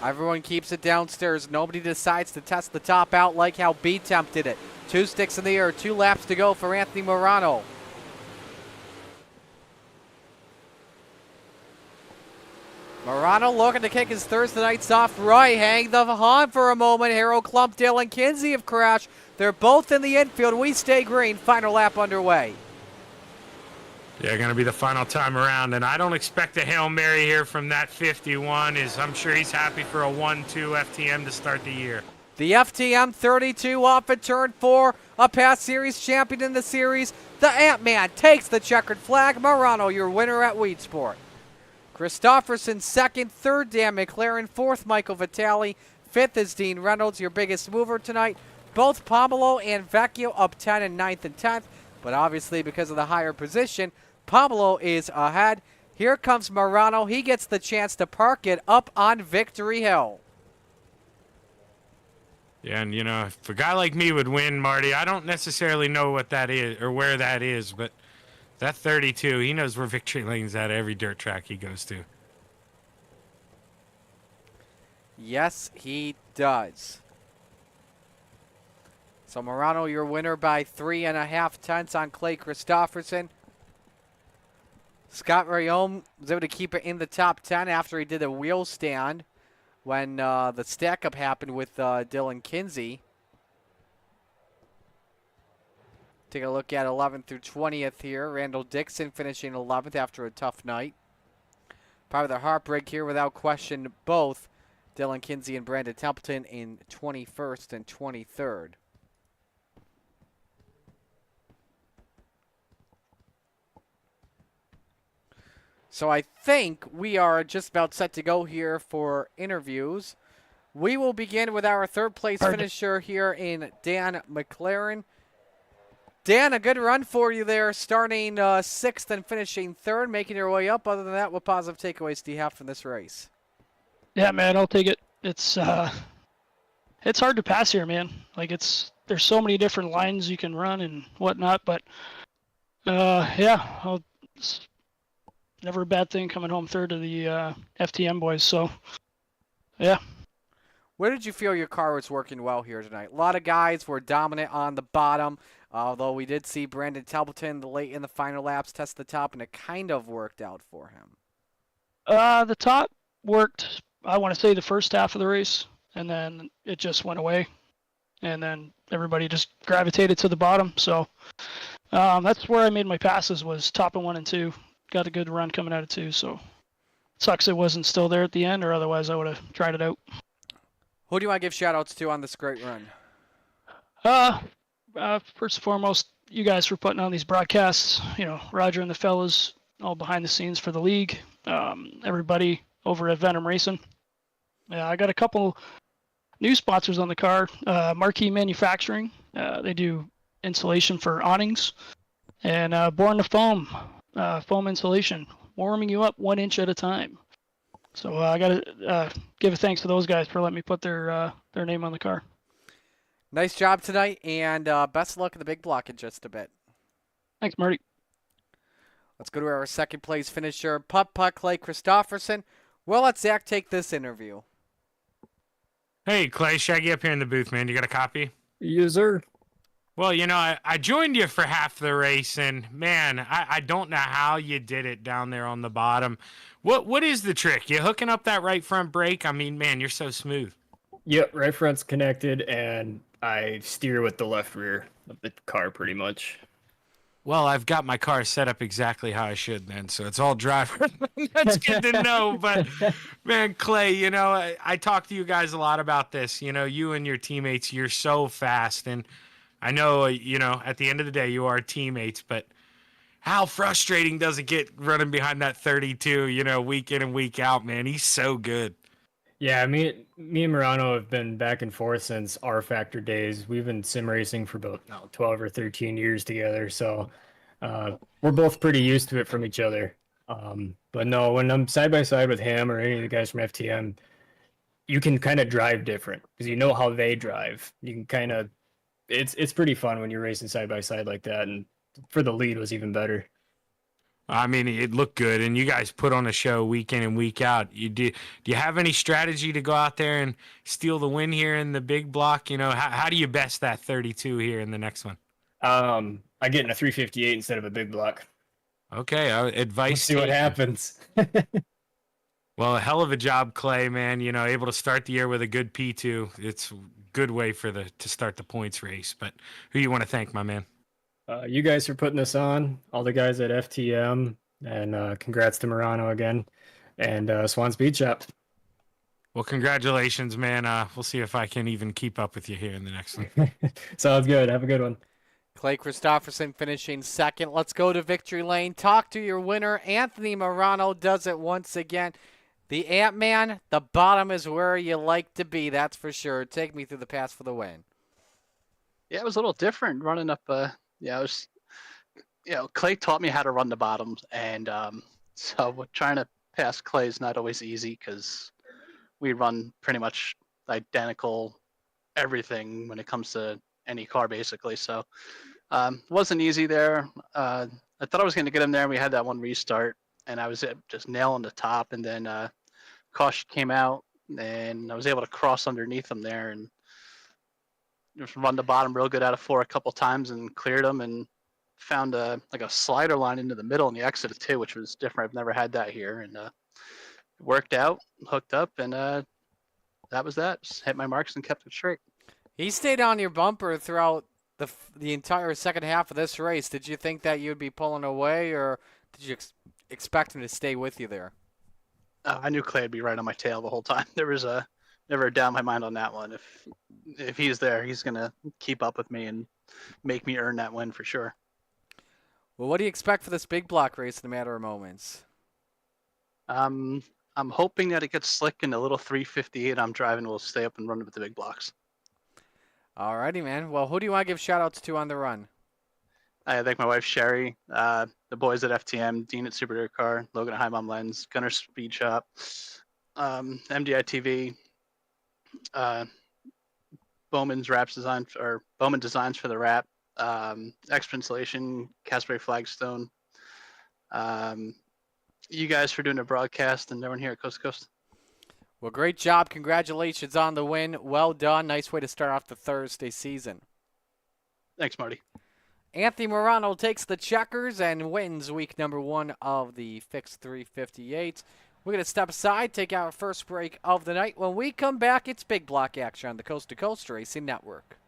Everyone keeps it downstairs. Nobody decides to test the top out like how B-Temp did it. 2 sticks in the air, 2 laps to go for Anthony Morano. Morano looking to kick his Thursday nights off right. Hang the horn for a moment. Harold Klumpdale and Kinsey have crashed. They're both in the infield. We stay green. Final lap underway. Yeah, going to be the final time around, and I don't expect a Hail Mary here from that 51. I'm sure he's happy for a 1-2 FTM to start the year. The FTM 32 off at turn 4. A past series champion in the series. The Ant-Man takes the checkered flag. Morano, your winner at Weedsport. Christofferson second, third Dan McLaren, fourth Michael Vitale, fifth is Dean Reynolds, your biggest mover tonight. Both Pomelo and Vecchio up 10 and 9th and 10th, but obviously because of the higher position, Pomelo is ahead. Here comes Morano. He gets the chance to park it up on Victory Hill. Yeah, and you know, if a guy like me would win, Marty, I don't necessarily know what that is or where that is, but that 32, he knows where victory lane's at every dirt track he goes to. Yes, he does. So Morano, your winner by 3.5 tenths on Clay Christofferson. Scott Rayome was able to keep it in the top 10 after he did a wheel stand when the stack-up happened with Dylan Kinsey. Take a look at 11th through 20th here. Randall Dixon finishing 11th after a tough night. Probably the heartbreak here, without question, both Dylan Kinsey and Brandon Templeton in 21st and 23rd. So I think we are just about set to go here for interviews. We will begin with our third place finisher here in Dan McLaren. Dan, a good run for you there, starting 6th and finishing 3rd, making your way up. Other than that, what positive takeaways do you have from this race? Yeah, man, I'll take it. It's hard to pass here, man. Like there's so many different lines you can run and whatnot, but yeah, it's never a bad thing coming home 3rd to the FTM boys. So yeah. Where did you feel your car was working well here tonight? A lot of guys were dominant on the bottom. Although we did see Brandon Templeton late in the final laps test the top, and it kind of worked out for him. The top worked, I want to say, the first half of the race, and then it just went away. And then everybody just gravitated to the bottom. So that's where I made my passes, was top of 1 and 2. Got a good run coming out of 2, so sucks it wasn't still there at the end, or otherwise I would have tried it out. Who do you want to give shout-outs to on this great run? First and foremost, you guys for putting on these broadcasts. You know, Roger and the fellas, all behind the scenes for the league. Everybody over at Venom Racing. I got a couple new sponsors on the car. Marquee Manufacturing. They do insulation for awnings. And Born to Foam, foam insulation, warming you up 1 inch at a time. So I got to give a thanks to those guys for letting me put their name on the car. Nice job tonight, and best of luck in the big block in just a bit. Thanks, Marty. Let's go to our second place finisher, Putt Clay Christofferson. We'll let Zach take this interview. Hey, Clay, Shaggy up here in the booth, man. You got a copy? Yes, sir. Well, I joined you for half the race, and man, I don't know how you did it down there on the bottom. What is the trick? You hooking up that right front brake? I mean, man, you're so smooth. Yep, right front's connected, and I steer with the left rear of the car pretty much. Well, I've got my car set up exactly how I should then, so it's all driver. That's good to know. But man, Clay, I talk to you guys a lot about this. You and your teammates, you're so fast, and I know, at the end of the day, you are teammates, but how frustrating does it get running behind that 32, week in and week out, man? He's so good. Yeah, me and Morano have been back and forth since R Factor days. We've been sim racing for about 12 or 13 years together, so we're both pretty used to it from each other. But no, when I'm side by side with him or any of the guys from FTM, you can kind of drive different because you know how they drive. You can kind of, it's pretty fun when you're racing side by side like that, and for the lead was even better. I mean, it looked good, and you guys put on a show week in and week out. Do you have any strategy to go out there and steal the win here in the big block? How do you best that 32 here in the next one? I get in a 358 instead of a big block. Okay, advice. Let's see what happens. Well, a hell of a job, Clay, man. Able to start the year with a good P2. It's a good way to start the points race. But who you want to thank, my man? You guys for putting this on, all the guys at FTM, and congrats to Morano again, and Swan Speed Shop. Well, congratulations, man. We'll see if I can even keep up with you here in the next one. Sounds good. Have a good one. Clay Christopherson finishing second. Let's go to victory lane. Talk to your winner. Anthony Morano does it once again. The Ant-Man, the bottom is where you like to be, that's for sure. Take me through the pass for the win. Yeah, it was a little different running up. Clay taught me how to run the bottoms, and so trying to pass Clay is not always easy because we run pretty much identical everything when it comes to any car, basically. So it wasn't easy there. I thought I was going to get him there, and we had that one restart, and I was just nailing the top, and then caution came out, and I was able to cross underneath him there, and just run the bottom real good out of 4 a couple times and cleared them, and found a slider line into the middle in the exit of 2, which was different. I've never had that here, and it worked out, hooked up, and that was that. Just hit my marks and kept it straight. He stayed on your bumper throughout the entire second half of this race. Did you think that you'd be pulling away, or did you expect him to stay with you there? I knew Clay would be right on my tail the whole time. There was never a doubt in my mind on that one. If he's there, he's going to keep up with me and make me earn that win for sure. Well, what do you expect for this big block race in a matter of moments? I'm hoping that it gets slick and the little 358 I'm driving will stay up and run with the big blocks. All righty, man. Well, who do you want to give shout-outs to on the run? I thank my wife, Sherry, the boys at FTM, Dean at Super Dirt Car, Logan at High Mom Lens, Gunner Speed Shop, MDI TV, Bowman Designs for the wrap, Expert Installation, Casper Flagstone. You guys for doing the broadcast, and everyone here at Coast to Coast. Well, great job. Congratulations on the win. Well done. Nice way to start off the Thursday season. Thanks, Marty. Anthony Morano takes the checkers and wins week number 1 of the Fixed 358. We're going to step aside, take our first break of the night. When we come back, it's big block action on the Coast to Coast Racing Network.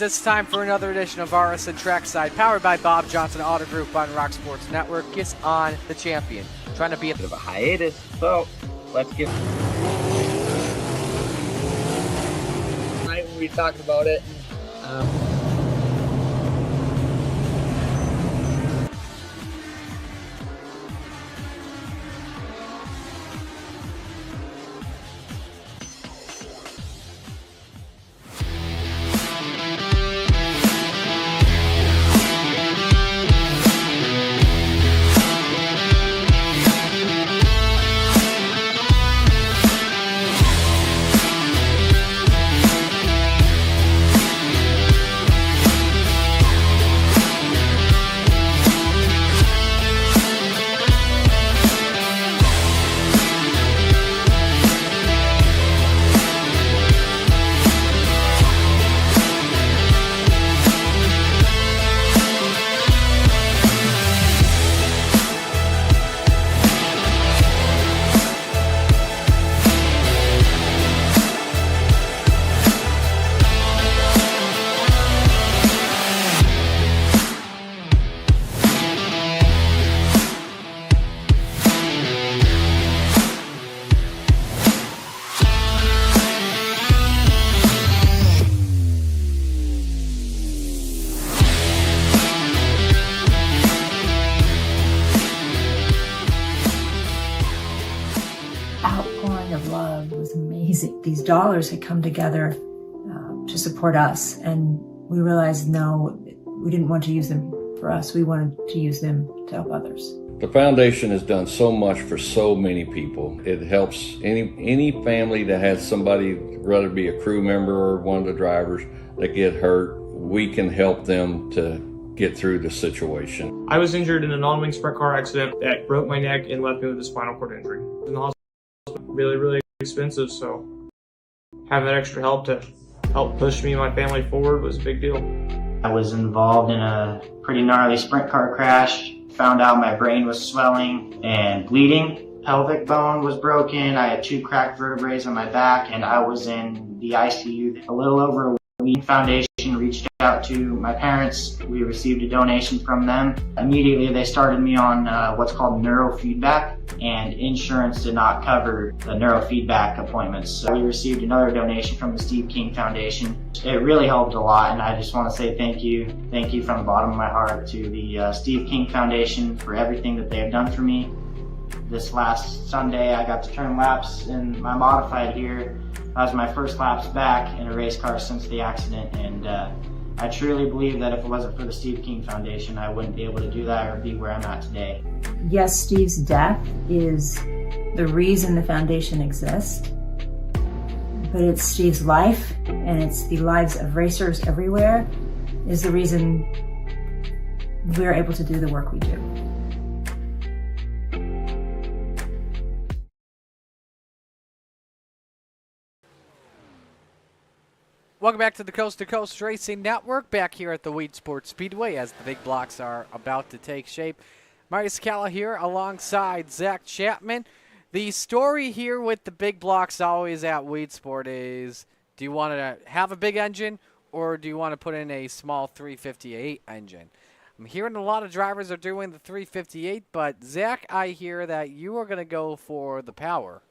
it's time for another edition of RSN Trackside, powered by Bob Johnson Auto Group on Rock Sports Network. Gets on the champion, trying to be a bit of a hiatus, so let's get. Tonight when we talked about it. Outpouring of love was amazing. These dollars had come together to support us, and we realized no, we didn't want to use them for us. We wanted to use them to help others. The foundation has done so much for so many people. It helps any family that has somebody, whether it be a crew member or one of the drivers, that get hurt. We can help them to get through the situation. I was injured in a non-wing sprint car accident that broke my neck and left me with a spinal cord injury. In the hospital, really, really expensive, so having that extra help to help push me and my family forward was a big deal. I was involved in a pretty gnarly sprint car crash. Found out my brain was swelling and bleeding. Pelvic bone was broken. I had 2 cracked vertebrae on my back, and I was in the ICU a little over a week. Foundation reached out to my parents. We received a donation from them. Immediately they started me on what's called neurofeedback, and insurance did not cover the neurofeedback appointments. So we received another donation from the Steve King Foundation. It really helped a lot, and I just want to say thank you. Thank you from the bottom of my heart to the Steve King Foundation for everything that they have done for me. This last Sunday I got to turn laps in my modified here. That was my first laps back in a race car since the accident, and I truly believe that if it wasn't for the Steve King Foundation, I wouldn't be able to do that or be where I'm at today. Yes, Steve's death is the reason the foundation exists, but it's Steve's life, and it's the lives of racers everywhere, is the reason we're able to do the work we do. Welcome back to the Coast to Coast Racing Network, back here at the Weedsport Speedway as the big blocks are about to take shape. Marty Scala here alongside Zach Chapman. The story here with the big blocks always at Weedsport is, do you want to have a big engine or do you want to put in a small 358 engine? I'm hearing a lot of drivers are doing the 358, but Zach, I hear that you are going to go for the power.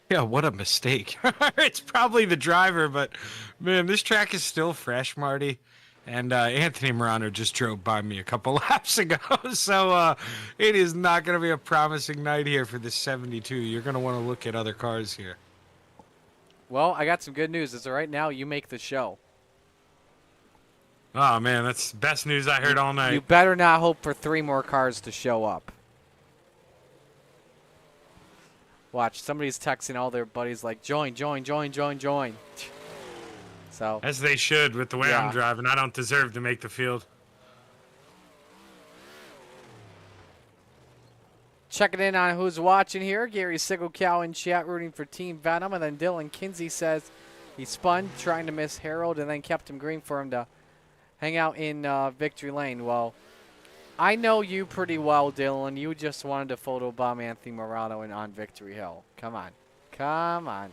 Yeah, what a mistake. It's probably the driver, but, man, this track is still fresh, Marty. And Anthony Morano just drove by me a couple laps ago, so it is not going to be a promising night here for this 72. You're going to want to look at other cars here. Well, I got some good news. As of right now, you make the show. Oh, man, that's the best news I heard all night. You better not hope for 3 more cars to show up. Watch, somebody's texting all their buddies like, join. So, as they should with the way yeah. I'm driving. I don't deserve to make the field. Checking in on who's watching here. Gary Sigelcow in chat rooting for Team Venom. And then Dylan Kinsey says he spun trying to miss Harold and then kept him green for him to hang out in Victory Lane. Well, I know you pretty well, Dylan. You just wanted to photobomb Anthony Morano on Victory Hill. Come on. Come on.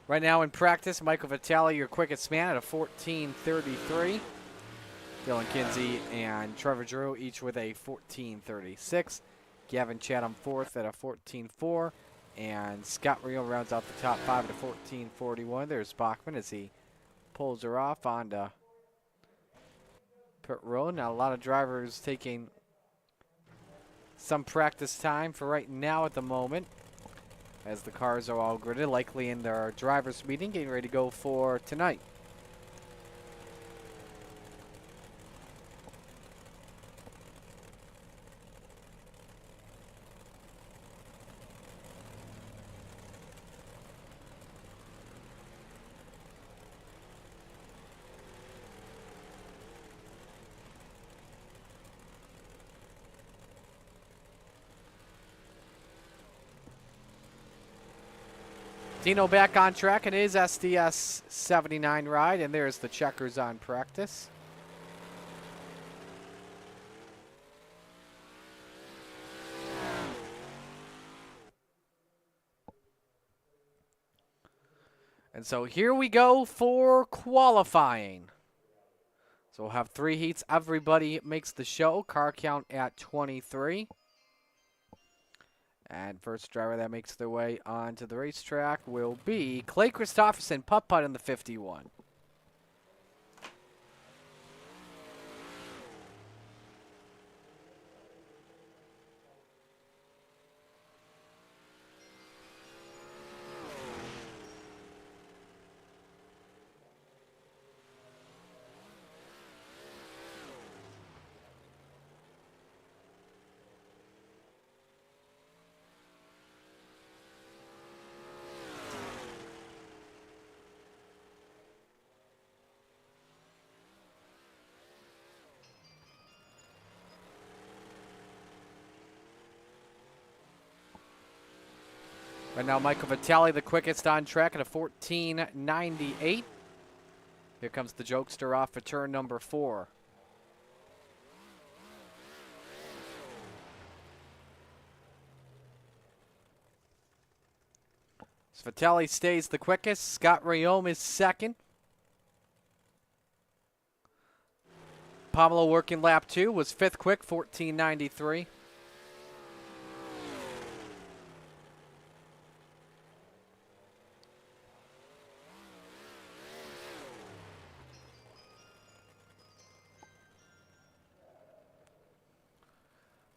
Right now in practice, Michael Vitale, your quickest man, at a 14:33. Dylan Kinsey and Trevor Drew each with a 14:36. Gavin Chatham fourth at a 14:4. And Scott Rio rounds out the top five at a 14:41. There's Bachman as he pulls her off onto pit road. Now a lot of drivers taking some practice time for right now at the moment, as the cars are all gridded, likely in their drivers' meeting, getting ready to go for tonight. Dino back on track in his SDS 79 ride, and there's the checkers on practice. And so here we go for qualifying. So we'll have 3 heats. Everybody makes the show. Car count at 23. And first driver that makes their way onto the racetrack will be Clay Christopherson, putt-putt in the 51. Right now, Michael Vitale, the quickest on track at a 14:98. Here comes the jokester off for turn number 4. So Vitale stays the quickest. Scott Rayome is second. Pamelo working lap 2 was 5th quick, 14:93.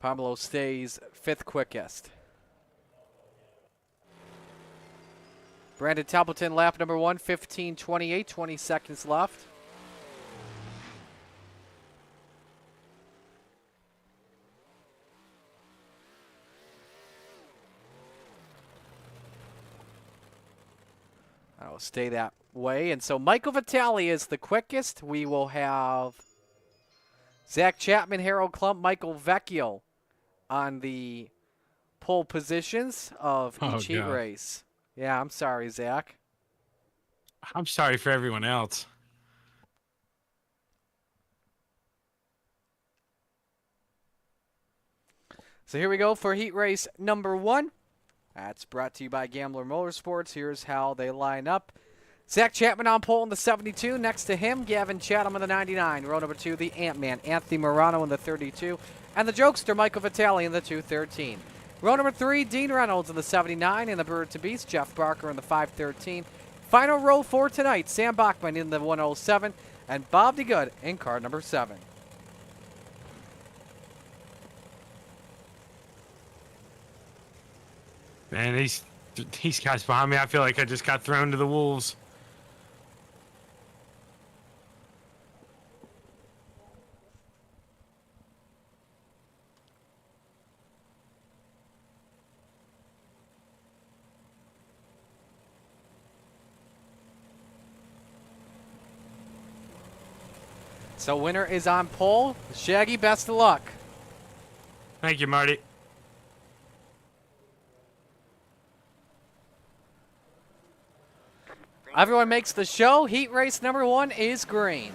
Pamelo stays 5th quickest. Brandon Templeton, lap number 1, 15:28, 20 seconds left. I'll stay that way. And so Michael Vitale is the quickest. We will have Zach Chapman, Harold Klump, Michael Vecchio on the pole positions of each heat race. Yeah, I'm sorry, Zach. I'm sorry for everyone else. So here we go for heat race number 1. That's brought to you by Gambler Motorsports. Here's how they line up. Zach Chapman on pole in the 72. Next to him, Gavin Chatham in the 99. Row number 2, the Ant-Man, Anthony Morano in the 32. And the jokester, Michael Vitale in the 213. Row number 3, Dean Reynolds in the 79. And the Bird to Beast, Jeff Barker in the 513. Final row for tonight, Sam Bachman in the 107. And Bob DeGood in car number 7. Man, these guys behind me, I feel like I just got thrown to the wolves. So winner is on pole. Shaggy, best of luck. Thank you, Marty. Everyone makes the show. Heat race number 1 is green.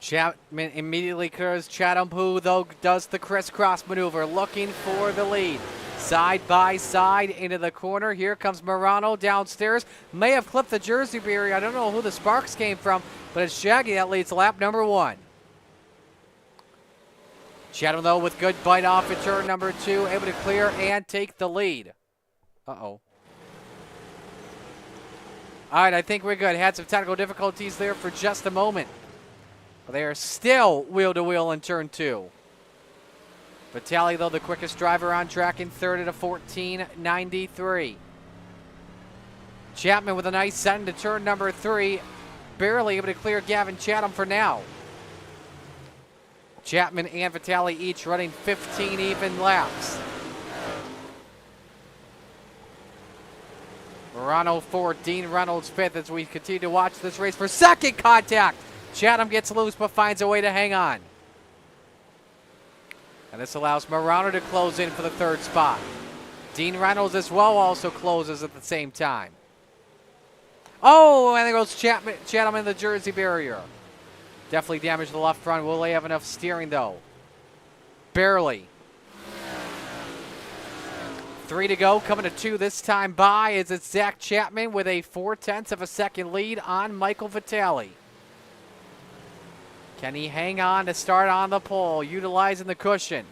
Chapman immediately clears Chatham, who, though, does the crisscross maneuver, looking for the lead. Side by side into the corner. Here comes Morano downstairs. May have clipped the Jersey barrier. I don't know who the sparks came from, but it's Shaggy that leads lap number 1. Chatham, though, with good bite off at turn number 2, able to clear and take the lead. Uh-oh. All right, I think we're good. Had some technical difficulties there for just a moment. But they are still wheel-to-wheel in turn 2. Vitale, though, the quickest driver on track in third at a 14.93. Chapman with a nice set into turn number 3. Barely able to clear Gavin Chatham for now. Chapman and Vitale each running 15 even laps. Morano 4th, Dean Reynolds 5th as we continue to watch this race for second contact. Chatham gets loose but finds a way to hang on. And this allows Morano to close in for the 3rd spot. Dean Reynolds as well also closes at the same time. Oh, and there goes Chatham in the Jersey barrier. Definitely damaged the left front. Will they have enough steering though? Barely. 3 to go, coming to 2 this time by is it's Zach Chapman with a 0.4 of a second lead on Michael Vitale. Can he hang on to start on the pole, utilizing the cushion?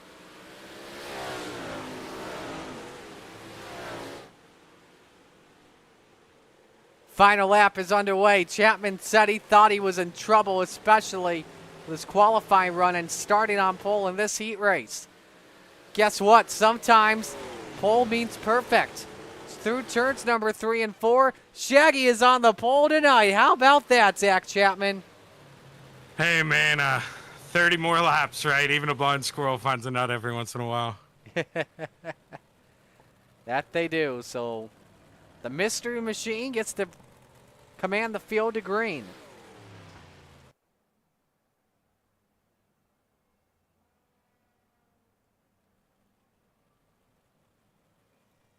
Final lap is underway. Chapman said he thought he was in trouble, especially with his qualifying run and starting on pole in this heat race. Guess what? Sometimes pole means perfect. Through turns number 3 and 4, Shaggy is on the pole tonight. How about that, Zach Chapman? Hey, man, 30 more laps, right? Even a blind squirrel finds a nut every once in a while. That they do. So the mystery machine gets to command the field to green.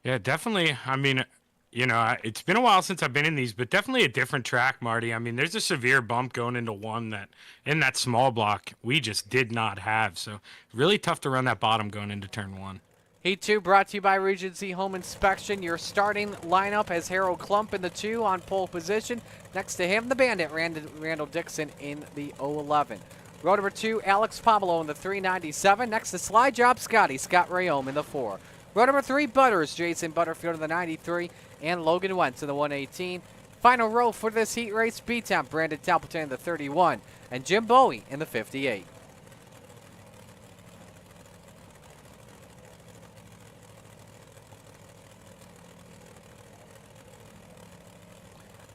Yeah, definitely. I mean, you know, it's been a while since I've been in these, but definitely a different track, Marty. I mean, there's a severe bump going into one that in that small block we just did not have. So really tough to run that bottom going into turn 1. Heat 2 brought to you by Regency Home Inspection. Your starting lineup has Harold Klump in the 2 on pole position. Next to him, the Bandit, Randall Dixon in the 011. Row number 2, Alex Pomelo in the 397. Next to Slide Job Scott Rayome in the 4. Row number 3, Butters, Jason Butterfield in the 93, and Logan Wentz in the 118. Final row for this heat race, B-Temp, Brandon Templeton in the 31, and Jim Bowie in the 58.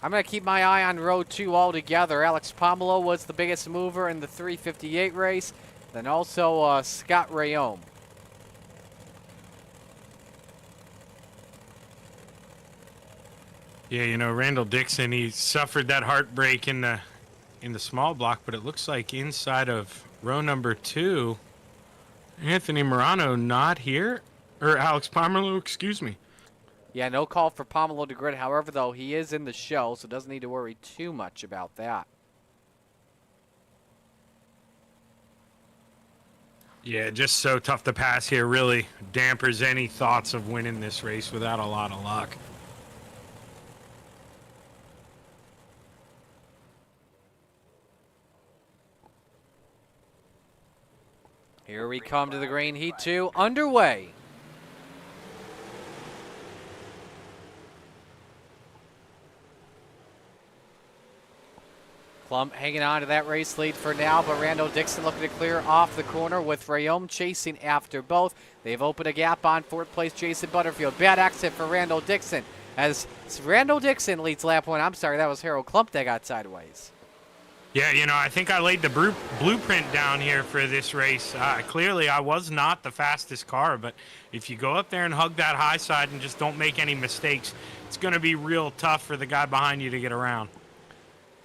I'm going to keep my eye on row 2 altogether. Alex Pomelo was the biggest mover in the 358 race, then also Scott Rayome. Yeah, you know, Randall Dixon, he suffered that heartbreak in the small block, but it looks like inside of row number 2, Anthony Morano not here, or Alex Pomelo, excuse me. Yeah, no call for Pomelo to grid. However, though, he is in the show, so doesn't need to worry too much about that. Yeah, just so tough to pass here. Really dampers any thoughts of winning this race without a lot of luck. Here we come to the green. Heat 2 underway. Klump hanging on to that race lead for now, but Randall Dixon looking to clear off the corner with Rayome chasing after both. They've opened a gap on 4th place Jason Butterfield. Bad exit for Randall Dixon as Randall Dixon leads lap 1. I'm sorry, that was Harold Klump that got sideways. Yeah, you know, I think I laid the blueprint down here for this race. Clearly, I was not the fastest car, but if you go up there and hug that high side and just don't make any mistakes, it's going to be real tough for the guy behind you to get around.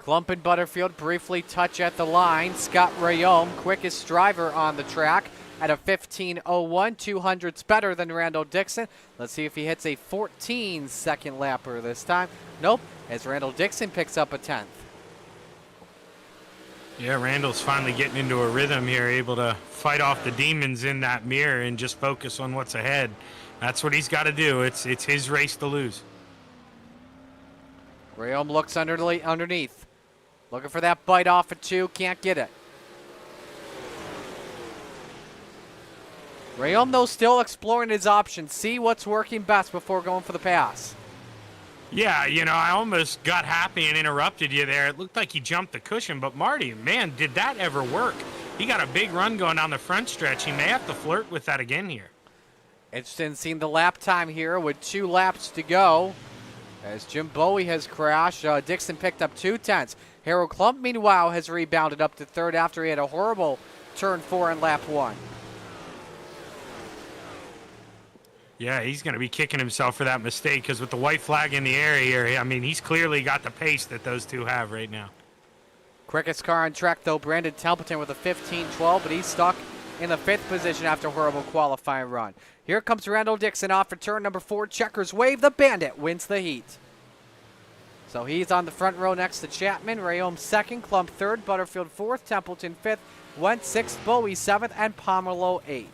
Klump and Butterfield briefly touch at the line. Scott Rayome, quickest driver on the track at a 15.01, 200ths better than Randall Dixon. Let's see if he hits a 14-second lapper this time. Nope, as Randall Dixon picks up a 10th. Yeah, Randall's finally getting into a rhythm here, able to fight off the demons in that mirror and just focus on what's ahead. That's what he's got to do. It's his race to lose. Rayom looks underneath. Looking for that bite off at 2. Can't get it. Rayom, though, still exploring his options. See what's working best before going for the pass. Yeah, I almost got happy and interrupted you there. It looked like he jumped the cushion, but Marty, man, did that ever work? He got a big run going down the front stretch. He may have to flirt with that again here. Interested in seeing the lap time here with 2 laps to go. As Jim Bowie has crashed, Dixon picked up 2/10. Harold Klump, meanwhile, has rebounded up to 3rd after he had a horrible turn 4 in lap 1. Yeah, he's going to be kicking himself for that mistake because with the white flag in the air here, I mean, he's clearly got the pace that those two have right now. Quickest car on track, though, Brandon Templeton with a 15-12, but he's stuck in the 5th position after a horrible qualifying run. Here comes Randall Dixon off for turn number 4. Checkers wave. The Bandit wins the heat. So he's on the front row next to Chapman. Rayom 2nd, Klump 3rd, Butterfield 4th, Templeton 5th, Wentz 6th, Bowie 7th, and Pomerleau 8th.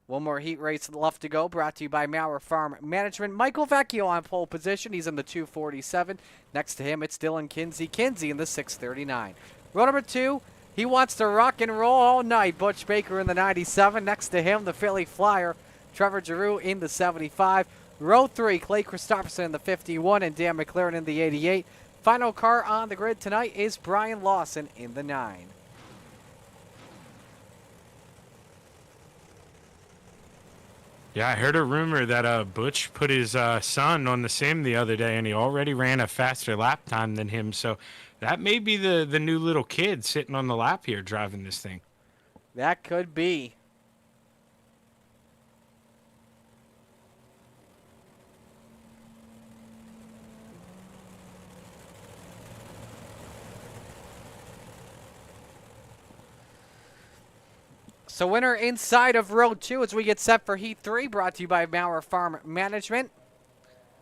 One more heat race left to go, brought to you by Maurer Farm Management. Michael Vecchio on pole position. He's in the 247. Next to him, it's Dylan Kinsey. Kinsey in the 639. Row number 2, he wants to rock and roll all night. Butch Baker in the 97. Next to him, the Philly Flyer, Trevor Giroux in the 75. Row 3, Clay Christopherson in the 51 and Dan McLaren in the 88. Final car on the grid tonight is Brian Lawson in the 9. Yeah, I heard a rumor that Butch put his son on the sim the other day, and he already ran a faster lap time than him. So that may be the new little kid sitting on the lap here driving this thing. That could be. So winner inside of row 2 as we get set for heat 3, brought to you by Maurer Farm Management.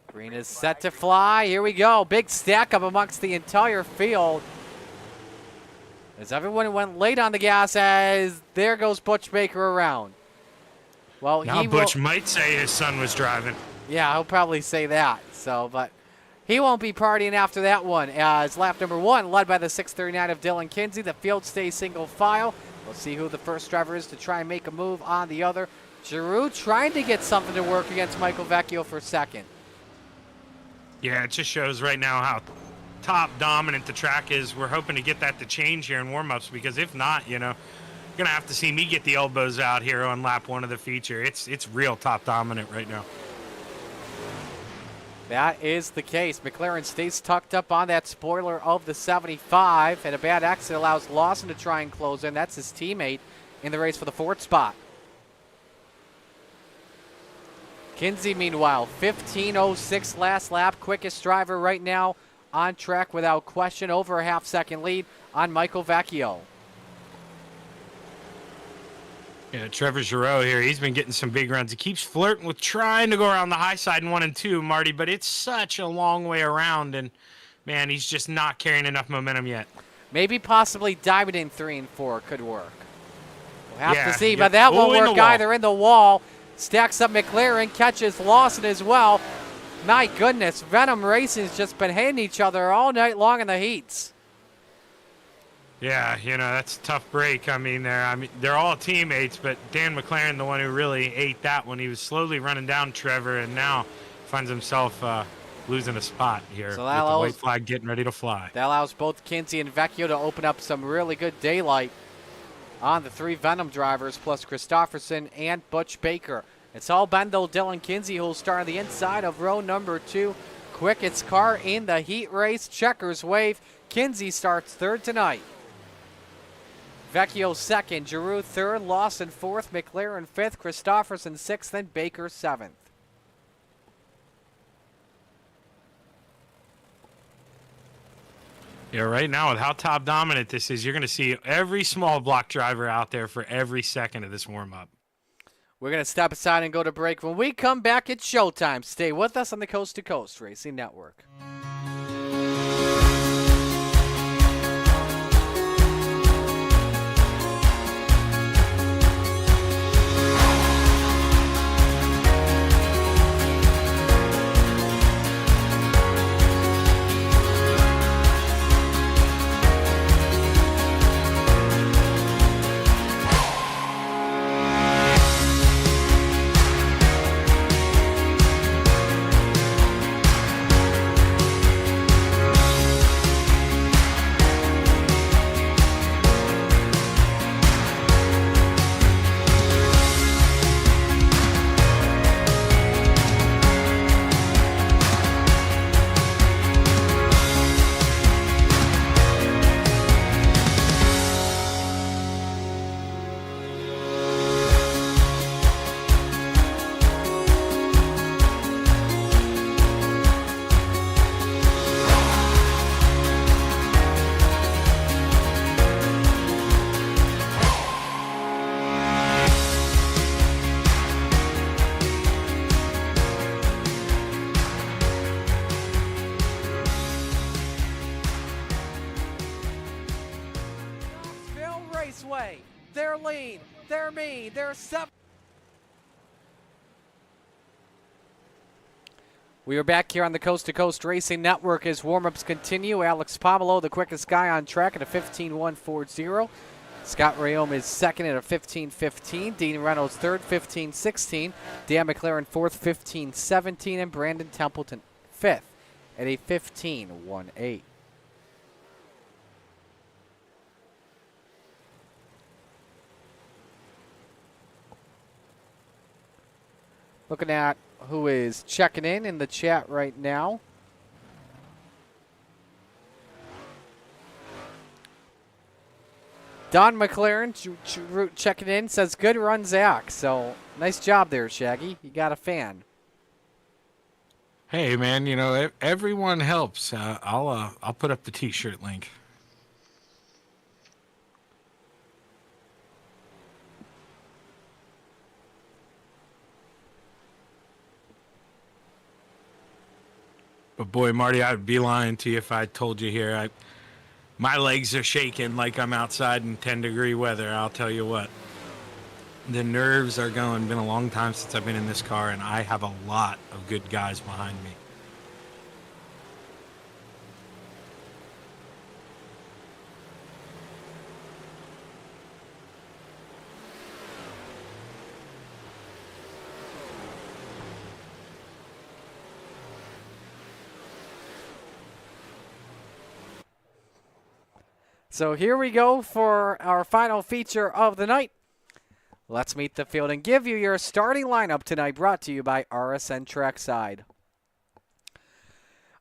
Green is set to fly. Here we go. Big stack up amongst the entire field. As everyone went late on the gas, as there goes Butch Baker around. Well, now Butch might say his son was driving. Yeah, he'll probably say that. So, but he won't be partying after that one. As lap number 1, led by the 639 of Dylan Kinsey, the field stays single file. We'll see who the first driver is to try and make a move on the other. Giroux trying to get something to work against Michael Vecchio for 2nd. Yeah, it just shows right now how top dominant the track is. We're hoping to get that to change here in warm-ups because if not, you're going to have to see me get the elbows out here on lap 1 of the feature. It's real top dominant right now. That is the case. McLaren stays tucked up on that spoiler of the 75, and a bad exit allows Lawson to try and close in. That's his teammate in the race for the 4th spot. Kinsey, meanwhile, 15:06 last lap. Quickest driver right now on track without question. Over a half-second lead on Michael Vecchio. Yeah, Trevor Giroux here, he's been getting some big runs. He keeps flirting with trying to go around the high side in 1 and 2, Marty, but it's such a long way around, and, man, he's just not carrying enough momentum yet. Maybe possibly diving in 3 and 4 could work. We'll have to see, yeah. but that won't work either. In the wall, stacks up McLaren, catches Lawson as well. My goodness, Venom Racing's just been hitting each other all night long in the heats. Yeah, that's a tough break. I mean, they're all teammates, but Dan McLaren, the one who really ate that one, he was slowly running down Trevor, and now finds himself losing a spot here with the white flag getting ready to fly. That allows both Kinsey and Vecchio to open up some really good daylight on the 3 Venom drivers, plus Christopherson and Butch Baker. It's all Bendel Dylan Kinsey who'll start on the inside of row number 2. Quickest car in the heat race. Checkers wave. Kinsey starts 3rd tonight. Vecchio 2nd, Giroux 3rd, Lawson 4th, McLaren 5th, Christopherson 6th, and Baker 7th. Yeah, right now with how top dominant this is, you're going to see every small block driver out there for every second of this warm-up. We're going to step aside and go to break. When we come back, it's showtime. Stay with us on the Coast to Coast Racing Network. nice way. They're lean. They're mean. They're We are back here on the Coast to Coast Racing Network as warm-ups continue. Alex Pomelo, the quickest guy on track at a 15.140. Scott Rayome is second at a 15.15. Dean Reynolds third, 15.16. Dan McLaren fourth, 15.17. And Brandon Templeton fifth at a 15.18. Looking at who is checking in the chat right now. Don McLaren checking in, says good run, Zach. So nice job there, Shaggy. You got a fan. Hey man, you know everyone helps. I'll put up the T-shirt link. But boy, Marty, I'd be lying to you if I told you here. My legs are shaking like I'm outside in 10-degree weather. I'll tell you what. The nerves are going. Been a long time since I've been in this car, and I have a lot of good guys behind me. So here we go for our final feature of the night. Let's meet the field and give you your starting lineup tonight, brought to you by RSN Trackside.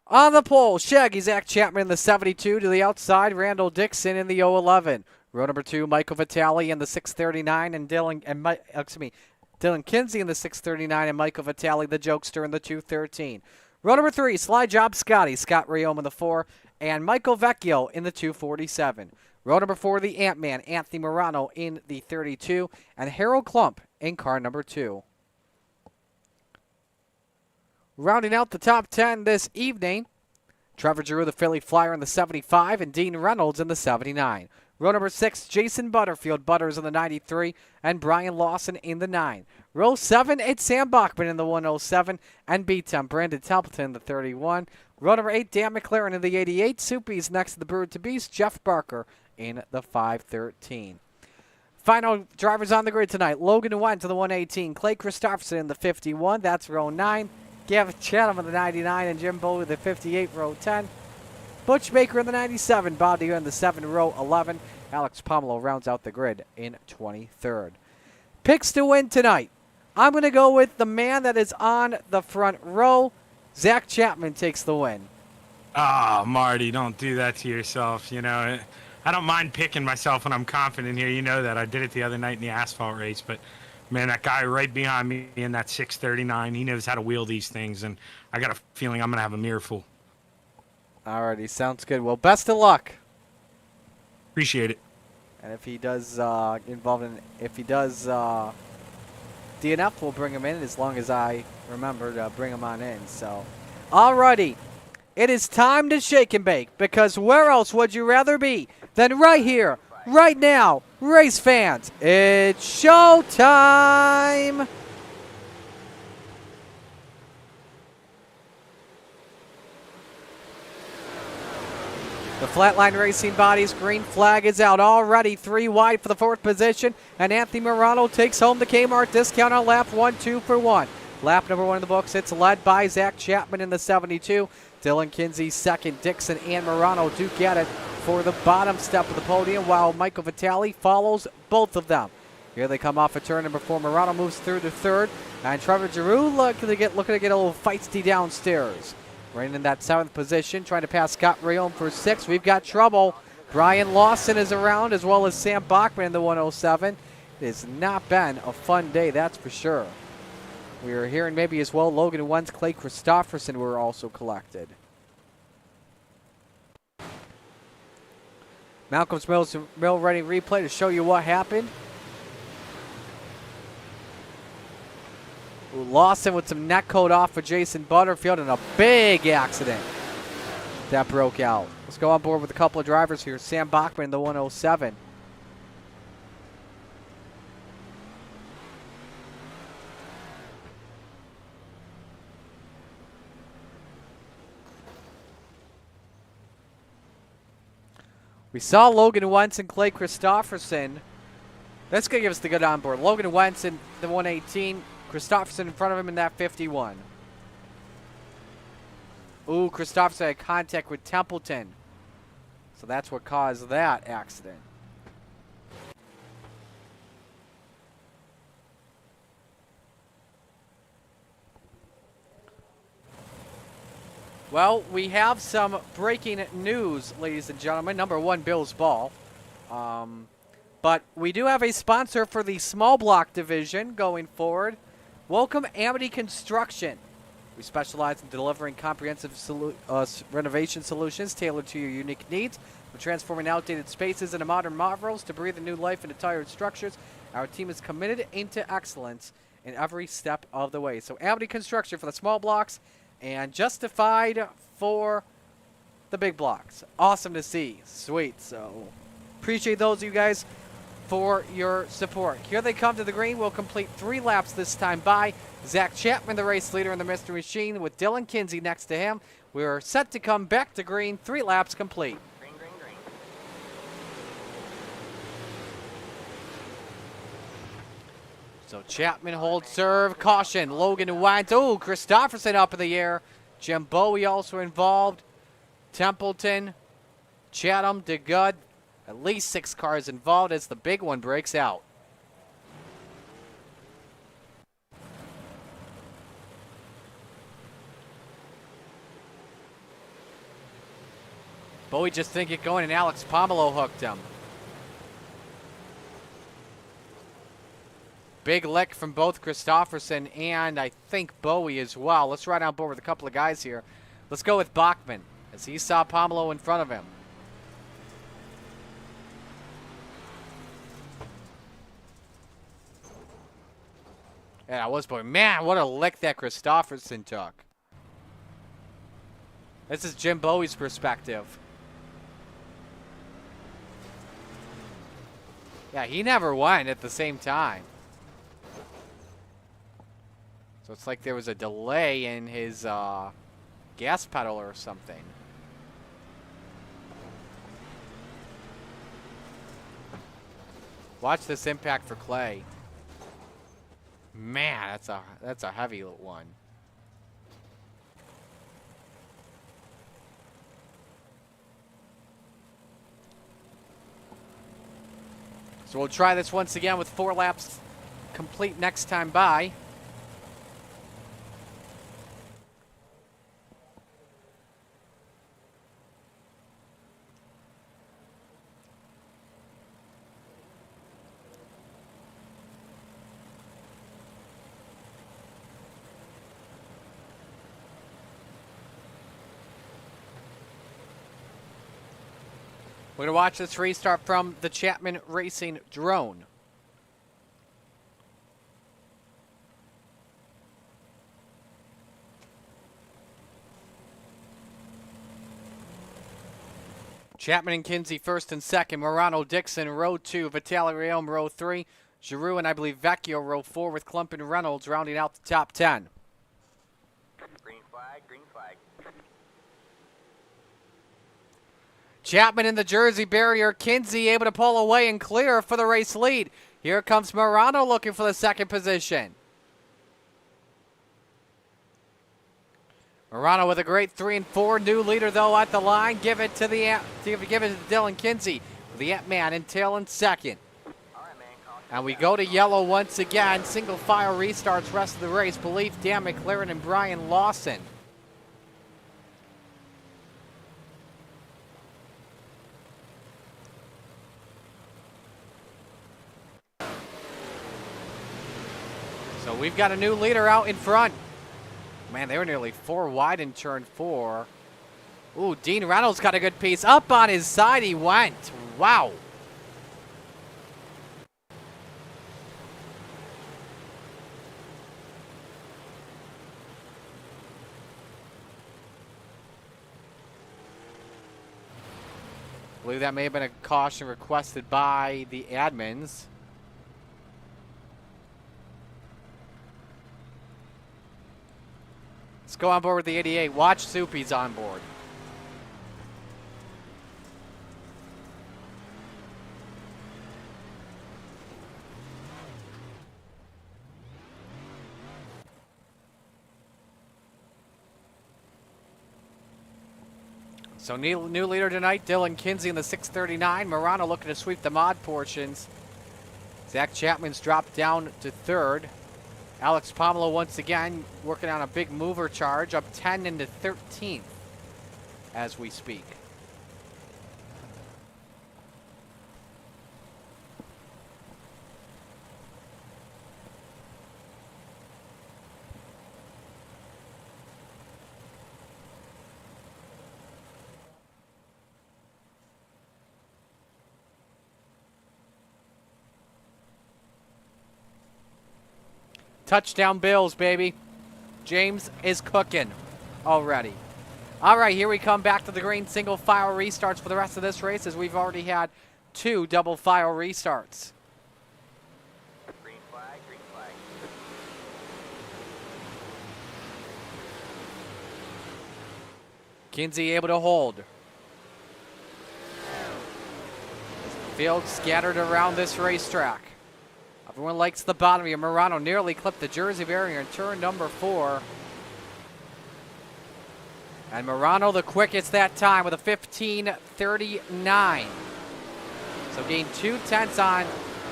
On the pole, Shaggy Zach Chapman in the 72 to the outside, Randall Dixon in the 011. Row number 2, Michael Vitale in the 639 and Dylan Kinsey in the 639 and Michael Vitale, the jokester, in the 213. Row number 3, Slide Job Scotty, Scott Rayome in the 4, and Michael Vecchio in the 247. Row number 4, the Ant-Man, Anthony Morano in the 32, and Harold Klump in car number 2. Rounding out the top 10 this evening, Trevor Giroux, the Philly Flyer, in the 75, and Dean Reynolds in the 79. Row number 6, Jason Butterfield, Butters in the 93, and Brian Lawson in the 9. Row 7, it's Sam Bachman in the 107, and B-Temp, Brandon Templeton in the 31. Row number 8, Dan McLaren in the 88. Soupy's next to the Bird to Beast, Jeff Barker in the 513. Final drivers on the grid tonight. Logan Went to the 118. Clay Christopherson in the 51. That's row 9. Gavin Chatham in the 99. And Jim Bowie in the 58, row 10. Butch Baker in the 97. Bob Deere in the 7, row 11. Alex Pomelo rounds out the grid in 23rd. Picks to win tonight. I'm going to go with the man that is on the front row. Zach Chapman takes the win. Ah, Marty, don't do that to yourself. You know, I don't mind picking myself when I'm confident here. You know that. I did it the other night in the asphalt race. But, man, that guy right behind me in that 639, he knows how to wheel these things. And I got a feeling I'm going to have a mirror-full. Alrighty, sounds good. Well, best of luck. Appreciate it. And if he does DNF, we'll bring him in as long as I remember to bring him on in. So, alrighty. It is time to shake and bake, because where else would you rather be than right here, right now, race fans? It's showtime! The Flatline Racing Body's green flag is out already. 3 wide for the 4th position. And Anthony Morano takes home the Kmart discount on lap 1, 2 for 1. Lap number 1 in the books. It's led by Zach Chapman in the 72. Dylan Kinsey second. Dixon and Morano do get it for the bottom step of the podium, while Michael Vitale follows both of them. Here they come off a turn number 4. Morano moves through to 3rd. And Trevor Giroux looking to get a little feisty downstairs. Right in that 7th position, trying to pass Scott Rayome for 6th. We've got trouble. Brian Lawson is around, as well as Sam Bachman in the 107. It has not been a fun day, that's for sure. We are hearing maybe as well Logan Wentz, Clay Christopherson were also collected. Malcolm's Mill ready replay to show you what happened. Lawson with some neck coat off for Jason Butterfield, and a big accident that broke out. Let's go on board with a couple of drivers here. Sam Bachman in the 107. We saw Logan Wentz and Clay Christopherson. That's going to give us the good onboard. Logan Wentz in the 118. Christopherson in front of him in that 51. Ooh, Christopherson had contact with Templeton. So that's what caused that accident. Well, we have some breaking news, ladies and gentlemen. Number one, Bill's Ball. But we do have a sponsor for the small block division going forward. Welcome, Amity Construction. We specialize in delivering comprehensive renovation solutions tailored to your unique needs. We're transforming outdated spaces into modern marvels to breathe a new life into tired structures. Our team is committed into excellence in every step of the way. So Amity Construction for the small blocks and Justified for the big blocks. Awesome to see. Sweet. So appreciate those of you guys for your support. Here they come to the green. We'll complete 3 laps this time by. Zach Chapman, the race leader in the Mystery Machine, with Dylan Kinsey next to him. We're set to come back to green. 3 laps complete. Green, green, green. So Chapman holds serve. Caution. Logan Wentz. Oh, Christopherson up in the air. Jim Bowie also involved. Templeton, Chatham, DeGud. At least 6 cars involved as the big one breaks out. Bowie just didn't get going, and Alex Pomelo hooked him. Big lick from both Christopherson and I think Bowie as well. Let's ride on board with a couple of guys here. Let's go with Bachman as he saw Pomelo in front of him. Yeah, I was Bowie. Man, what a lick that Christopherson took. This is Jim Bowie's perspective. Yeah, he never went at the same time. So it's like there was a delay in his gas pedal or something. Watch this impact for Clay. Man, that's a heavy one. So we'll try this once again with 4 laps complete next time by. We're going to watch this restart from the Chapman Racing drone. Chapman and Kinsey first and second. Morano Dixon, row 2. Vitale Rayom, row 3. Giroux and I believe Vecchio, row 4, with Klump and Reynolds rounding out the top 10. Green flag, green flag. Chapman in the Jersey barrier. Kinsey able to pull away and clear for the race lead. Here comes Morano looking for the second position. Morano with a great 3 and 4. New leader though at the line. Give it to Dylan Kinsey. The Ant-Man in tail in second. All right, man. Caution. And we go to yellow once again. Single file restarts rest of the race. Belief, Dan McLaren and Brian Lawson. So we've got a new leader out in front. Man, they were nearly 4 wide in turn 4. Ooh, Dean Reynolds got a good piece. Up on his side he went. Wow. I believe that may have been a caution requested by the admins. Let's go on board with the 88. Watch Soupy's on board. So new leader tonight, Dylan Kinsey in the 639. Morano looking to sweep the mod portions. Zach Chapman's dropped down to third. Alex Pomelo once again working on a big mover charge, up 10 into 13th as we speak. Touchdown Bills, baby. James is cooking already. All right, here we come back to the green single file restarts for the rest of this race, as we've already had 2 double file restarts. Green flag, green flag. Kinsey able to hold. Field scattered around this racetrack. Everyone likes the bottom here. Morano nearly clipped the Jersey barrier in turn number 4. And Morano the quickest that time with a 15:39. So gained 2/10 on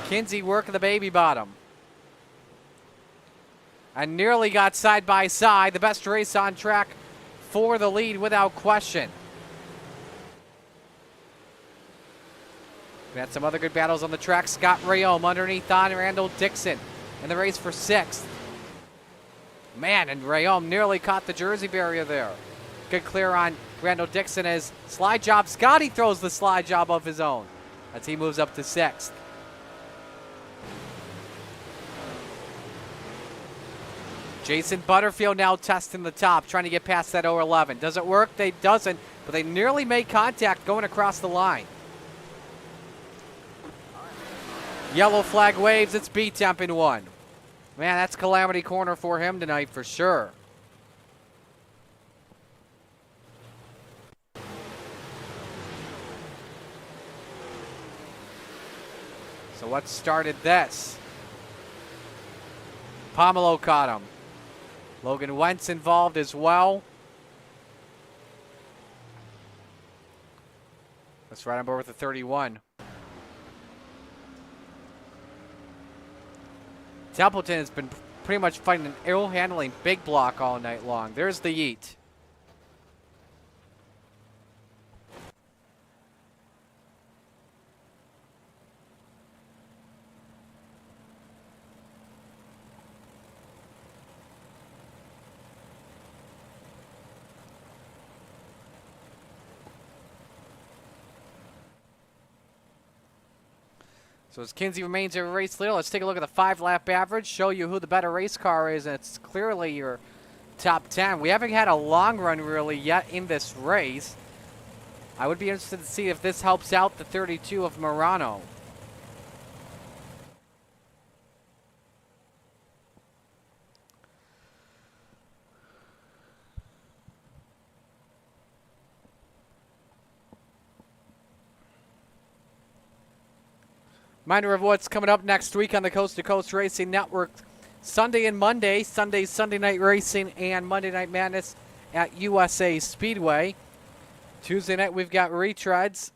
Kinsey working the baby bottom. And nearly got side by side. The best race on track for the lead without question. We had some other good battles on the track. Scott Rayome underneath on Randall Dixon in the race for 6th. Man, and Rayome nearly caught the Jersey barrier there. Good clear on Randall Dixon as slide job. Scotty throws the slide job of his own as he moves up to 6th. Jason Butterfield now testing the top, trying to get past that 011. Does it work? They doesn't, but they nearly made contact going across the line. Yellow flag waves, it's B-Temp in 1. Man, that's calamity corner for him tonight for sure. So what started this? Pomelo caught him. Logan Wentz involved as well. Let's ride on board with the 31. Templeton has been pretty much fighting an arrow handling big block all night long. There's the yeet. So as Kinsey remains a race leader, let's take a look at the 5-lap average, show you who the better race car is, and it's clearly your top 10. We haven't had a long run really yet in this race. I would be interested to see if this helps out the 32 of Morano. Reminder of what's coming up next week on the Coast to Coast Racing Network. Sunday and Monday. Sunday Night Racing and Monday Night Madness at USA Speedway. Tuesday night we've got retreads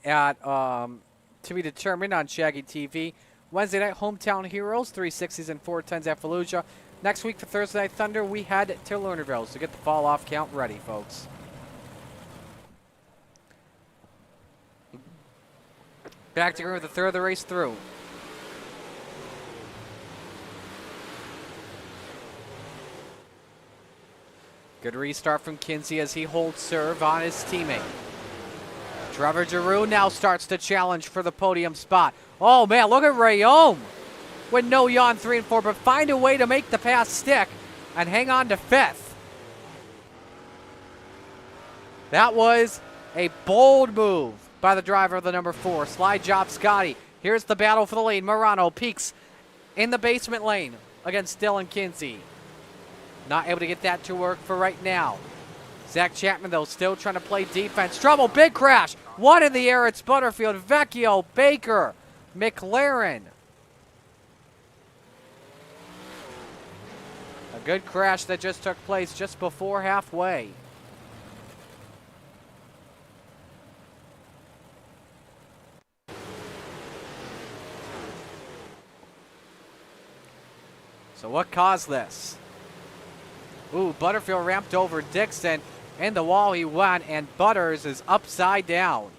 at to be determined on Shaggy TV. Wednesday night Hometown Heroes, 360s and 410s at Fallujah. Next week for Thursday Night Thunder we head to Lernerville. So get the fall off count ready, folks. Back to green with the third of the race through. Good restart from Kinsey as he holds serve on his teammate. Trevor Giroux now starts to challenge for the podium spot. Oh man, look at Rayome with no yaw 3 and 4, but find a way to make the pass stick and hang on to 5th. That was a bold move by the driver of the number 4. Slide job Scotty. Here's the battle for the lead. Morano peaks in the basement lane against Dylan Kinsey. Not able to get that to work for right now. Zach Chapman, though, still trying to play defense. Trouble, big crash. One in the air, it's Butterfield, Vecchio, Baker, McLaren. A good crash that just took place just before halfway. So what caused this? Ooh, Butterfield ramped over Dixon. In the wall he went, and Butters is upside down.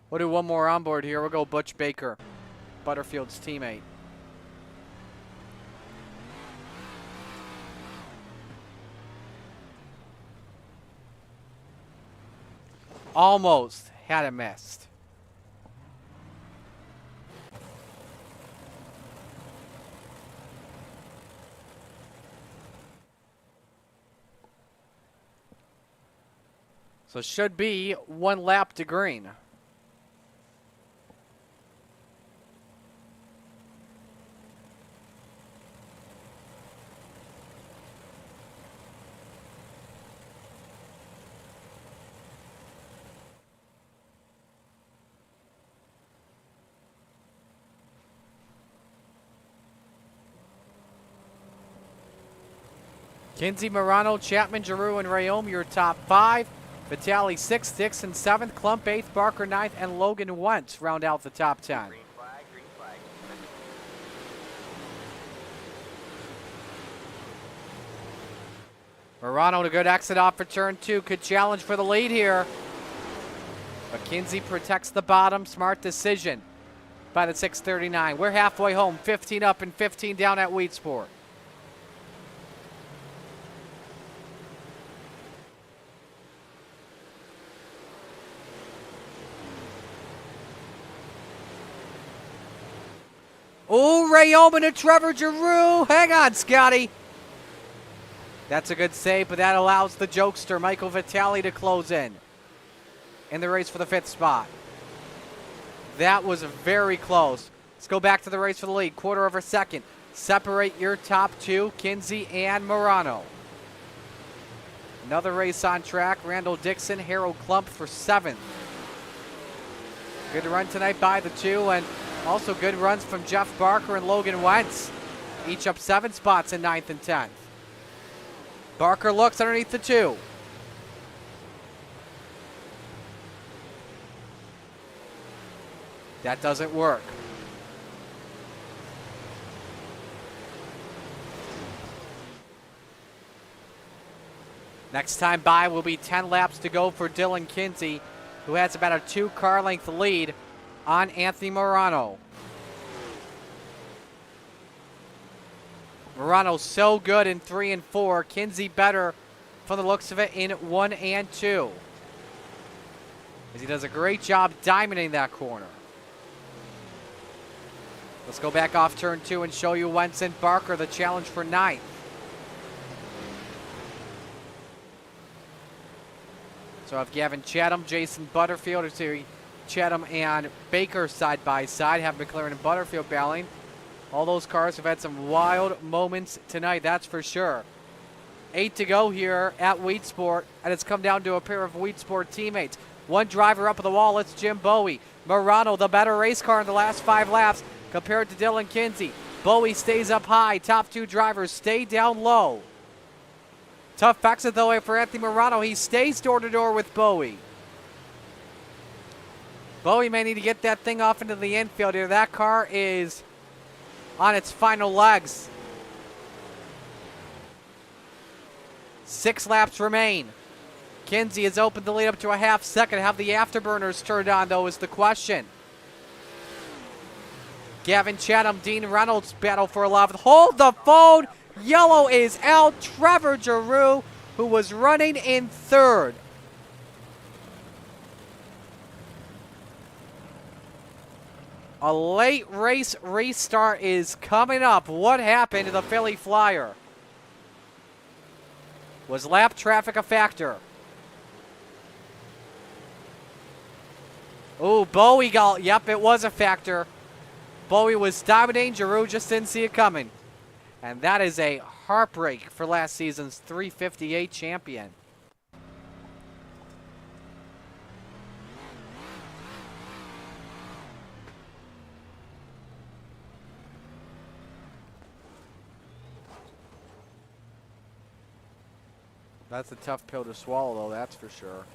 We'll do one more on board here. We'll go Butch Baker, Butterfield's teammate. Almost had it missed. So should be one lap to green. Kinsey, Morano, Chapman, Giroux, and Rayom, your top 5. Vitale 6th, Dixon 7th, Klump 8th, Barker 9th, and Logan Wentz round out the top 10. Green flag, green flag. Morano, a good exit off for turn 2, could challenge for the lead here. But Kinsey protects the bottom, smart decision by the 639. We're halfway home, 15 up and 15 down at Weedsport. Oh, Rayom and a Trevor Giroux. Hang on, Scotty. That's a good save, but that allows the jokester, Michael Vitale, to close in the race for the 5th spot. That was very close. Let's go back to the race for the lead. Quarter of a second. Separate your top 2, Kinsey and Morano. Another race on track. Randall Dixon, Harold Klump for 7th. Good run tonight by the 2, and also good runs from Jeff Barker and Logan Wentz. Each up 7 spots in 9th and 10th. Barker looks underneath the 2. That doesn't work. Next time by will be 10 laps to go for Dylan Kinsey, who has about a 2-car length lead on Anthony Morano. Morano so good in 3 and 4. Kinsey better from the looks of it in 1 and 2. As he does a great job diamonding that corner. Let's go back off turn 2 and show you Wentz and Barker, the challenge for 9th. So I have Gavin Chatham, Jason Butterfield, or Terry Chatham and Baker side by side. Have McLaren and Butterfield battling. All those cars have had some wild moments tonight, that's for sure. 8 to go here at Weedsport, and it's come down to a pair of Weedsport teammates. One driver up at the wall, it's Jim Bowie. Morano, the better race car in the last 5 laps compared to Dylan Kinsey. Bowie stays up high. Top 2 drivers stay down low. Tough exit though for Anthony Morano. He stays door-to-door with Bowie. Bowie may need to get that thing off into the infield here. That car is on its final legs. 6 laps remain. Kinsey has opened the lead up to a half second. Have the afterburners turned on, though, is the question. Gavin Chatham, Dean Reynolds battle for 11th. Hold the phone. Yellow is out. Trevor Giroux, who was running in 3rd. A late race restart is coming up. What happened to the Philly Flyer? Was lap traffic a factor? Oh, Bowie got, yep, it was a factor. Bowie was dominating. Giroux just didn't see it coming. And that is a heartbreak for last season's 358 champion. That's a tough pill to swallow, though, that's for sure.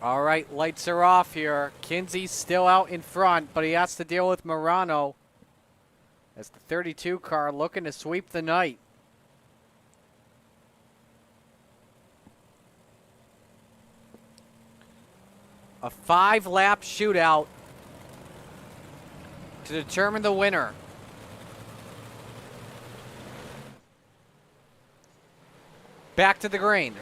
All right, lights are off here. Kinsey's still out in front, but he has to deal with Morano as the 32 car looking to sweep the night. A 5-lap shootout to determine the winner. Back to the green.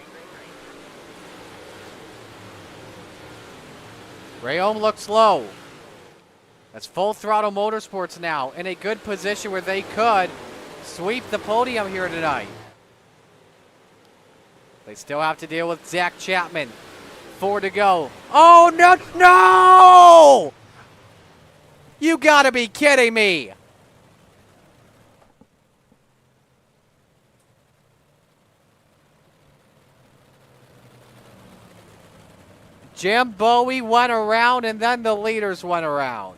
Rayom looks low. That's Full Throttle Motorsports now in a good position where they could sweep the podium here tonight. They still have to deal with Zach Chapman. 4 to go. Oh, no, no! You gotta be kidding me. Jim Bowie went around, and then the leaders went around.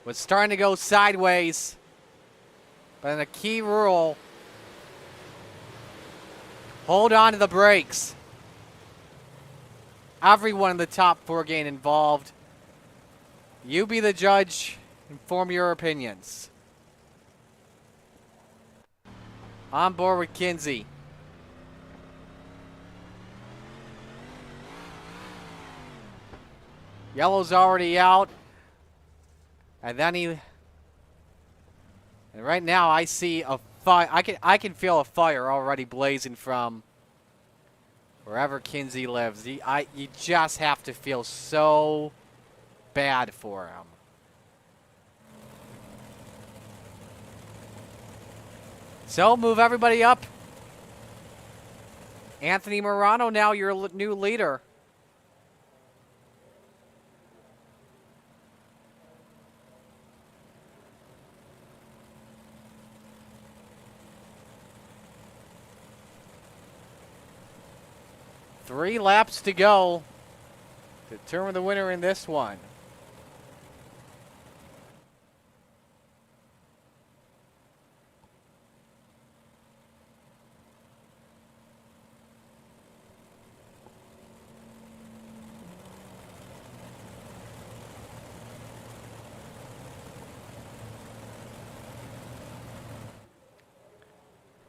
Was starting to go sideways, but in a key rule, hold on to the brakes. Everyone in the top 4 getting involved. You be the judge. Inform your opinions. On board with Kinsey. Yellow's already out. And then and right now I see a fire. I can feel a fire already blazing from wherever Kinsey lives. You just have to feel so bad for him. So move everybody up. Anthony Morano now your new leader. Three laps to go to determine the winner in this one.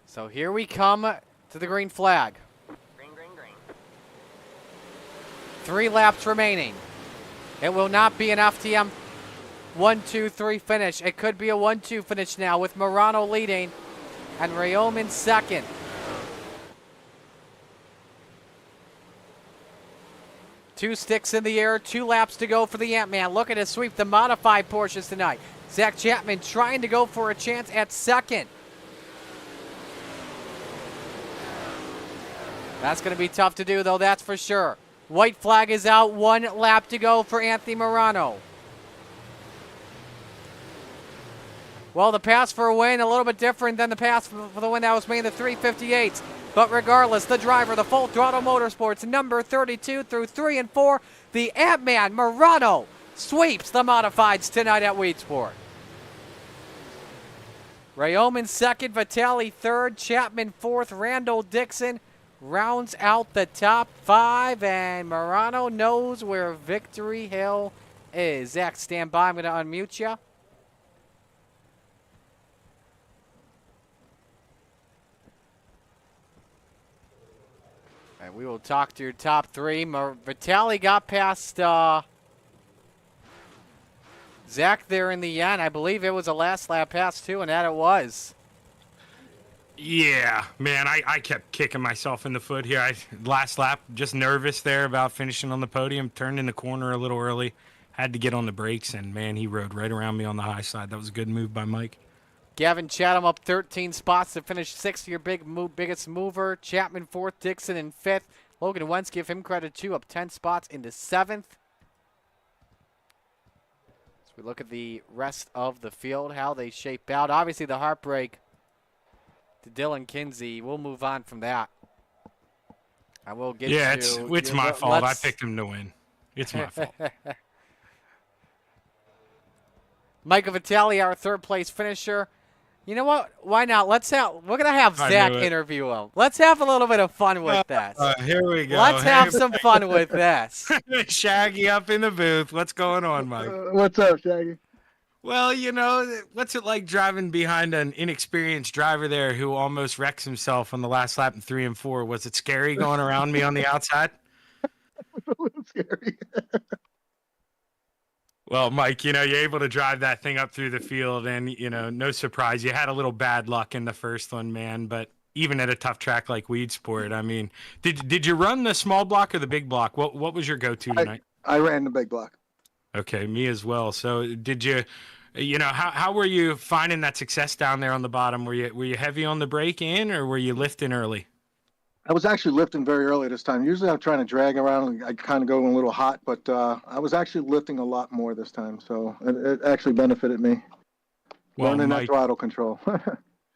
So here we come to the green flag. Green, green, green. 3 laps remaining. It will not be an FTM 1-2-3 finish. It could be a 1-2 finish now with Morano leading and Rayom in second. Two sticks in the air, 2 laps to go for the Ant-Man. Looking to sweep the modified Porsches tonight. Zach Chapman trying to go for a chance at second. That's going to be tough to do, though, that's for sure. White flag is out, 1 lap to go for Anthony Morano. Well, the pass for a win, a little bit different than the pass for the win that was made in the 358s. But regardless, the driver, the Full Throttle Motorsports, number 32 through 3 and 4, the Ant-Man Morano sweeps the modifieds tonight at Weedsport. Rayom in second, Vitali third, Chapman fourth, Randall Dixon rounds out the top 5, and Morano knows where Victory Hill is. Zach, stand by. I'm going to unmute you. And we will talk to your top 3. Vitali got past Zach there in the end. I believe it was a last lap pass too, and that it was. Yeah, man, I kept kicking myself in the foot here. Last lap, just nervous there about finishing on the podium. Turned in the corner a little early. Had to get on the brakes, and man, he rode right around me on the high side. That was a good move by Mike. Gavin Chatham up 13 spots to finish sixth, your biggest mover. Chapman fourth, Dixon in fifth. Logan Wentz, give him credit too, up 10 spots into seventh. As we look at the rest of the field, how they shape out. Obviously, the heartbreak to Dylan Kinsey. We'll move on from that. I will get it's my fault. I picked him to win. It's my fault. Michael Vitale, our third place finisher. You know what? Why not? We're gonna have Zach interview him. Let's have a little bit of fun with this. Here we go. Let's have some fun with this. Shaggy up in the booth. What's going on, Mike? What's up, Shaggy? Well, what's it like driving behind an inexperienced driver there who almost wrecks himself on the last lap in 3 and 4? Was it scary going around me on the outside? It was a little scary. Well, Mike, you're able to drive that thing up through the field, and, no surprise. You had a little bad luck in the first one, man, but even at a tough track like Weedsport, I mean, did you run the small block or the big block? What was your go-to tonight? I ran the big block. Okay, me as well. So did you, how were you finding that success down there on the bottom? Were you heavy on the brake in, or were you lifting early? I was actually lifting very early this time. Usually I'm trying to drag around. I kind of go a little hot, but I was actually lifting a lot more this time. So it actually benefited me. Learning that throttle control.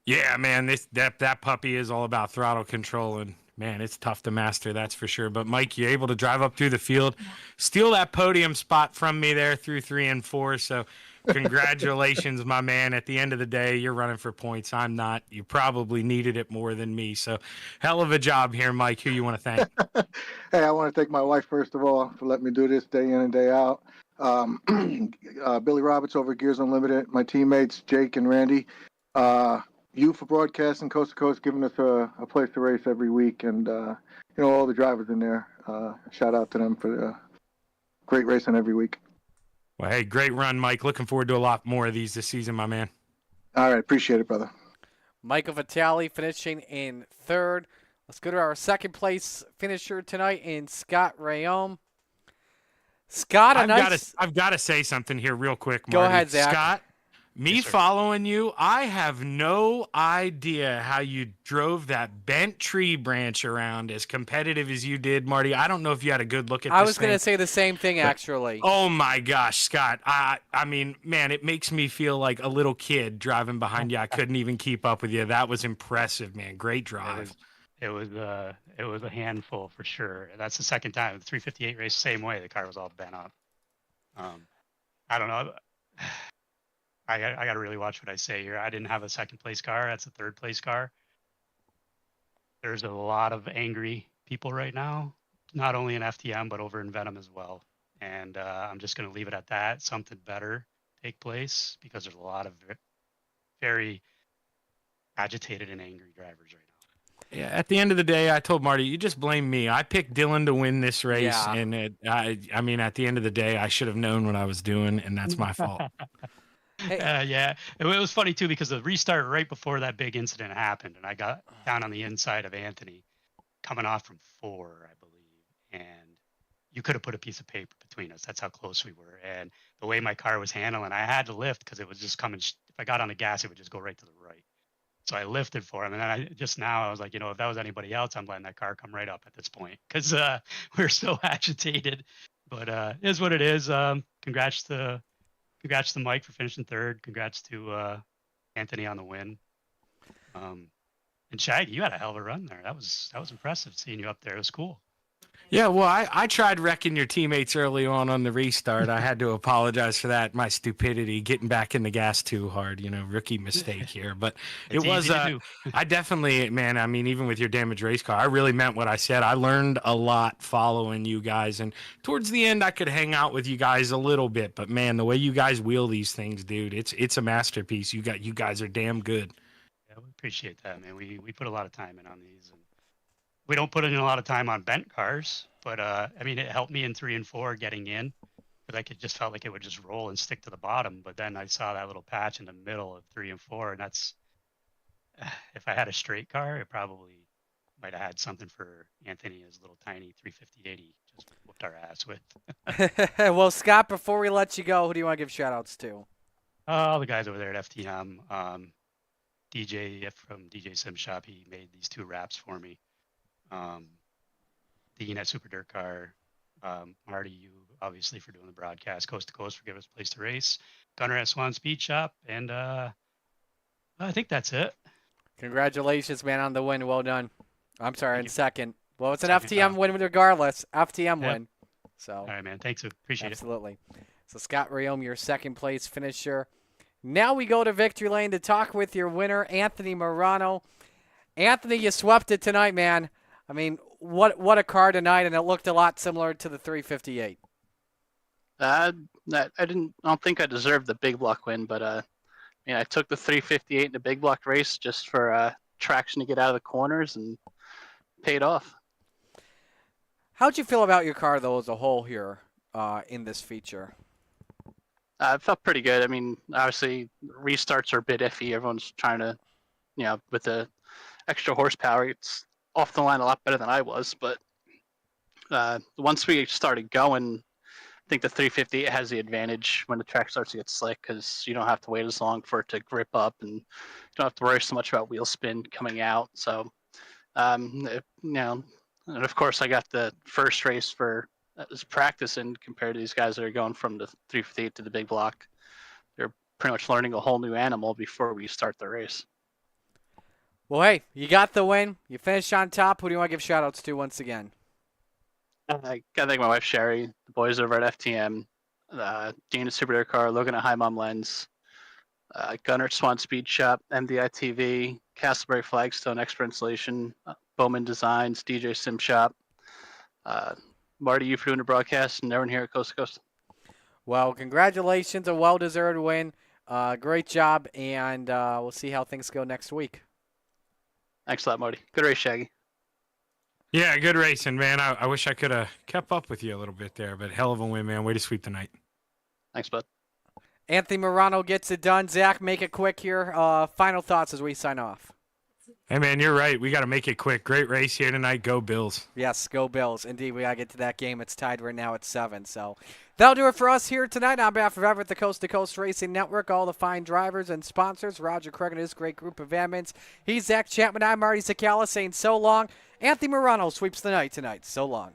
Yeah, man, that puppy is all about throttle control, and man, it's tough to master, that's for sure. But Mike, you're able to drive up through the field, steal that podium spot from me there through 3 and 4. So congratulations, my man. At the end of the day, you're running for points. I'm not. You probably needed it more than me. So hell of a job here, Mike. Who you want to thank? Hey, I want to thank my wife, first of all, for letting me do this day in and day out. Billy Roberts over at Gears Unlimited, my teammates, Jake and Randy. You for broadcasting coast to coast, giving us a place to race every week. And, all the drivers in there. Shout out to them for great racing every week. Well, hey, great run, Mike. Looking forward to a lot more of these this season, my man. All right. Appreciate it, brother. Michael Vitale finishing in third. Let's go to our second place finisher tonight in Scott Rayom. Scott, I've got to say something here real quick, Marty. Go ahead, Zach. Scott, following you, I have no idea how you drove that bent tree branch around as competitive as you did, Marty. I don't know if you had a good look at this. I was going to say the same thing, actually. Oh, my gosh, Scott. I mean, man, it makes me feel like a little kid driving behind you. I couldn't even keep up with you. That was impressive, man. Great drive. It was a handful for sure. That's the second time. The 358 race, same way. The car was all bent up. I don't know. I got to really watch what I say here. I didn't have a second place car. That's a third place car. There's a lot of angry people right now, not only in FTM, but over in Venom as well. And I'm just going to leave it at that. Something better take place because there's a lot of very agitated and angry drivers right now. Yeah, at the end of the day, I told Marty, you just blame me. I picked Dylan to win this race. Yeah. And I mean, at the end of the day, I should have known what I was doing, and that's my fault. Yeah, it was funny too because the restart right before that big incident happened, and I got down on the inside of Anthony, coming off from 4, I believe, and you could have put a piece of paper between us. That's how close we were, and the way my car was handling, I had to lift because it was just coming. If I got on the gas, it would just go right to the right. So I lifted for him, and then I was like, if that was anybody else, I'm letting that car come right up at this point because we're so agitated. But it is what it is. Congrats to Mike for finishing third. Congrats to Anthony on the win. And Shaggy, you had a hell of a run there. That was impressive seeing you up there. It was cool. Yeah, well, I tried wrecking your teammates early on the restart. I had to apologize for that, my stupidity, getting back in the gas too hard, rookie mistake here. But it was, I definitely, man, I mean, even with your damaged race car, I really meant what I said. I learned a lot following you guys. And towards the end, I could hang out with you guys a little bit. But, man, the way you guys wheel these things, dude, it's a masterpiece. You guys are damn good. Yeah, we appreciate that, man. We put a lot of time in on these. And we don't put in a lot of time on bent cars, but I mean, it helped me in 3 and 4 getting in. because just felt like it would just roll and stick to the bottom. But then I saw that little patch in the middle of 3 and 4, and that's if I had a straight car, it probably might have had something for Anthony, his little tiny 350-80, just whooped our ass with. Well, Scott, before we let you go, who do you want to give shout-outs to? All the guys over there at FTM. DJ from DJ Sim Shop, he made these 2 wraps for me. Dean at Super Dirt Car. Marty, you obviously for doing the broadcast. Coast to Coast for giving us a place to race. Gunner at Swan Speed Shop. And I think that's it. Congratulations, man, on the win. Well done. I'm sorry, in second. Well, it's an Second, FTM win regardless. FTM win. So. All right, man. Thanks. Appreciate Absolutely. So, Scott Riom, your second place finisher. Now we go to Victory Lane to talk with your winner, Anthony Morano. Anthony, you swept it tonight, man. I mean, what a car tonight, and it looked a lot similar to the 358. I don't think I deserved the big block win, but I took the 358 in the big block race just for traction to get out of the corners, and paid off. How'd you feel about your car, though, as a whole here in this feature? It felt pretty good. I mean, obviously, restarts are a bit iffy. Everyone's trying to, with the extra horsepower, it's off the line a lot better than I was. But once we started going, I think the 358 has the advantage when the track starts to get slick because you don't have to wait as long for it to grip up, and you don't have to worry so much about wheel spin coming out. So, and of course, I got the first race for as practicing compared to these guys that are going from the 358 to the big block. They're pretty much learning a whole new animal before we start the race. Well, hey, you got the win. You finished on top. Who do you want to give shout-outs to once again? I got to thank my wife, Sherry, the boys over at FTM, Dean at Super Dirt Car, Logan at High Mom Lens, Gunner at Swan Speed Shop, MDI TV, Castleberry Flagstone Expert Installation, Bowman Designs, DJ Sim Shop, Marty, you for doing the broadcast, and everyone here at Coast to Coast. Well, congratulations, a well-deserved win. Great job, and we'll see how things go next week. Thanks a lot, Marty. Good race, Shaggy. Yeah, good racing, man. I wish I could have kept up with you a little bit there, but hell of a win, man. Way to sweep the night. Thanks, bud. Anthony Morano gets it done. Zach, make it quick here. Final thoughts as we sign off. Hey, man, you're right. We got to make it quick. Great race here tonight. Go Bills. Yes, go Bills. Indeed, we got to get to that game. It's tied right now at 7. So that'll do it for us here tonight. On behalf of Everett, the Coast to Coast Racing Network, all the fine drivers and sponsors, Roger Craig and his great group of admins. He's Zach Chapman. I'm Marty Sakala saying so long. Anthony Morano sweeps the night tonight. So long.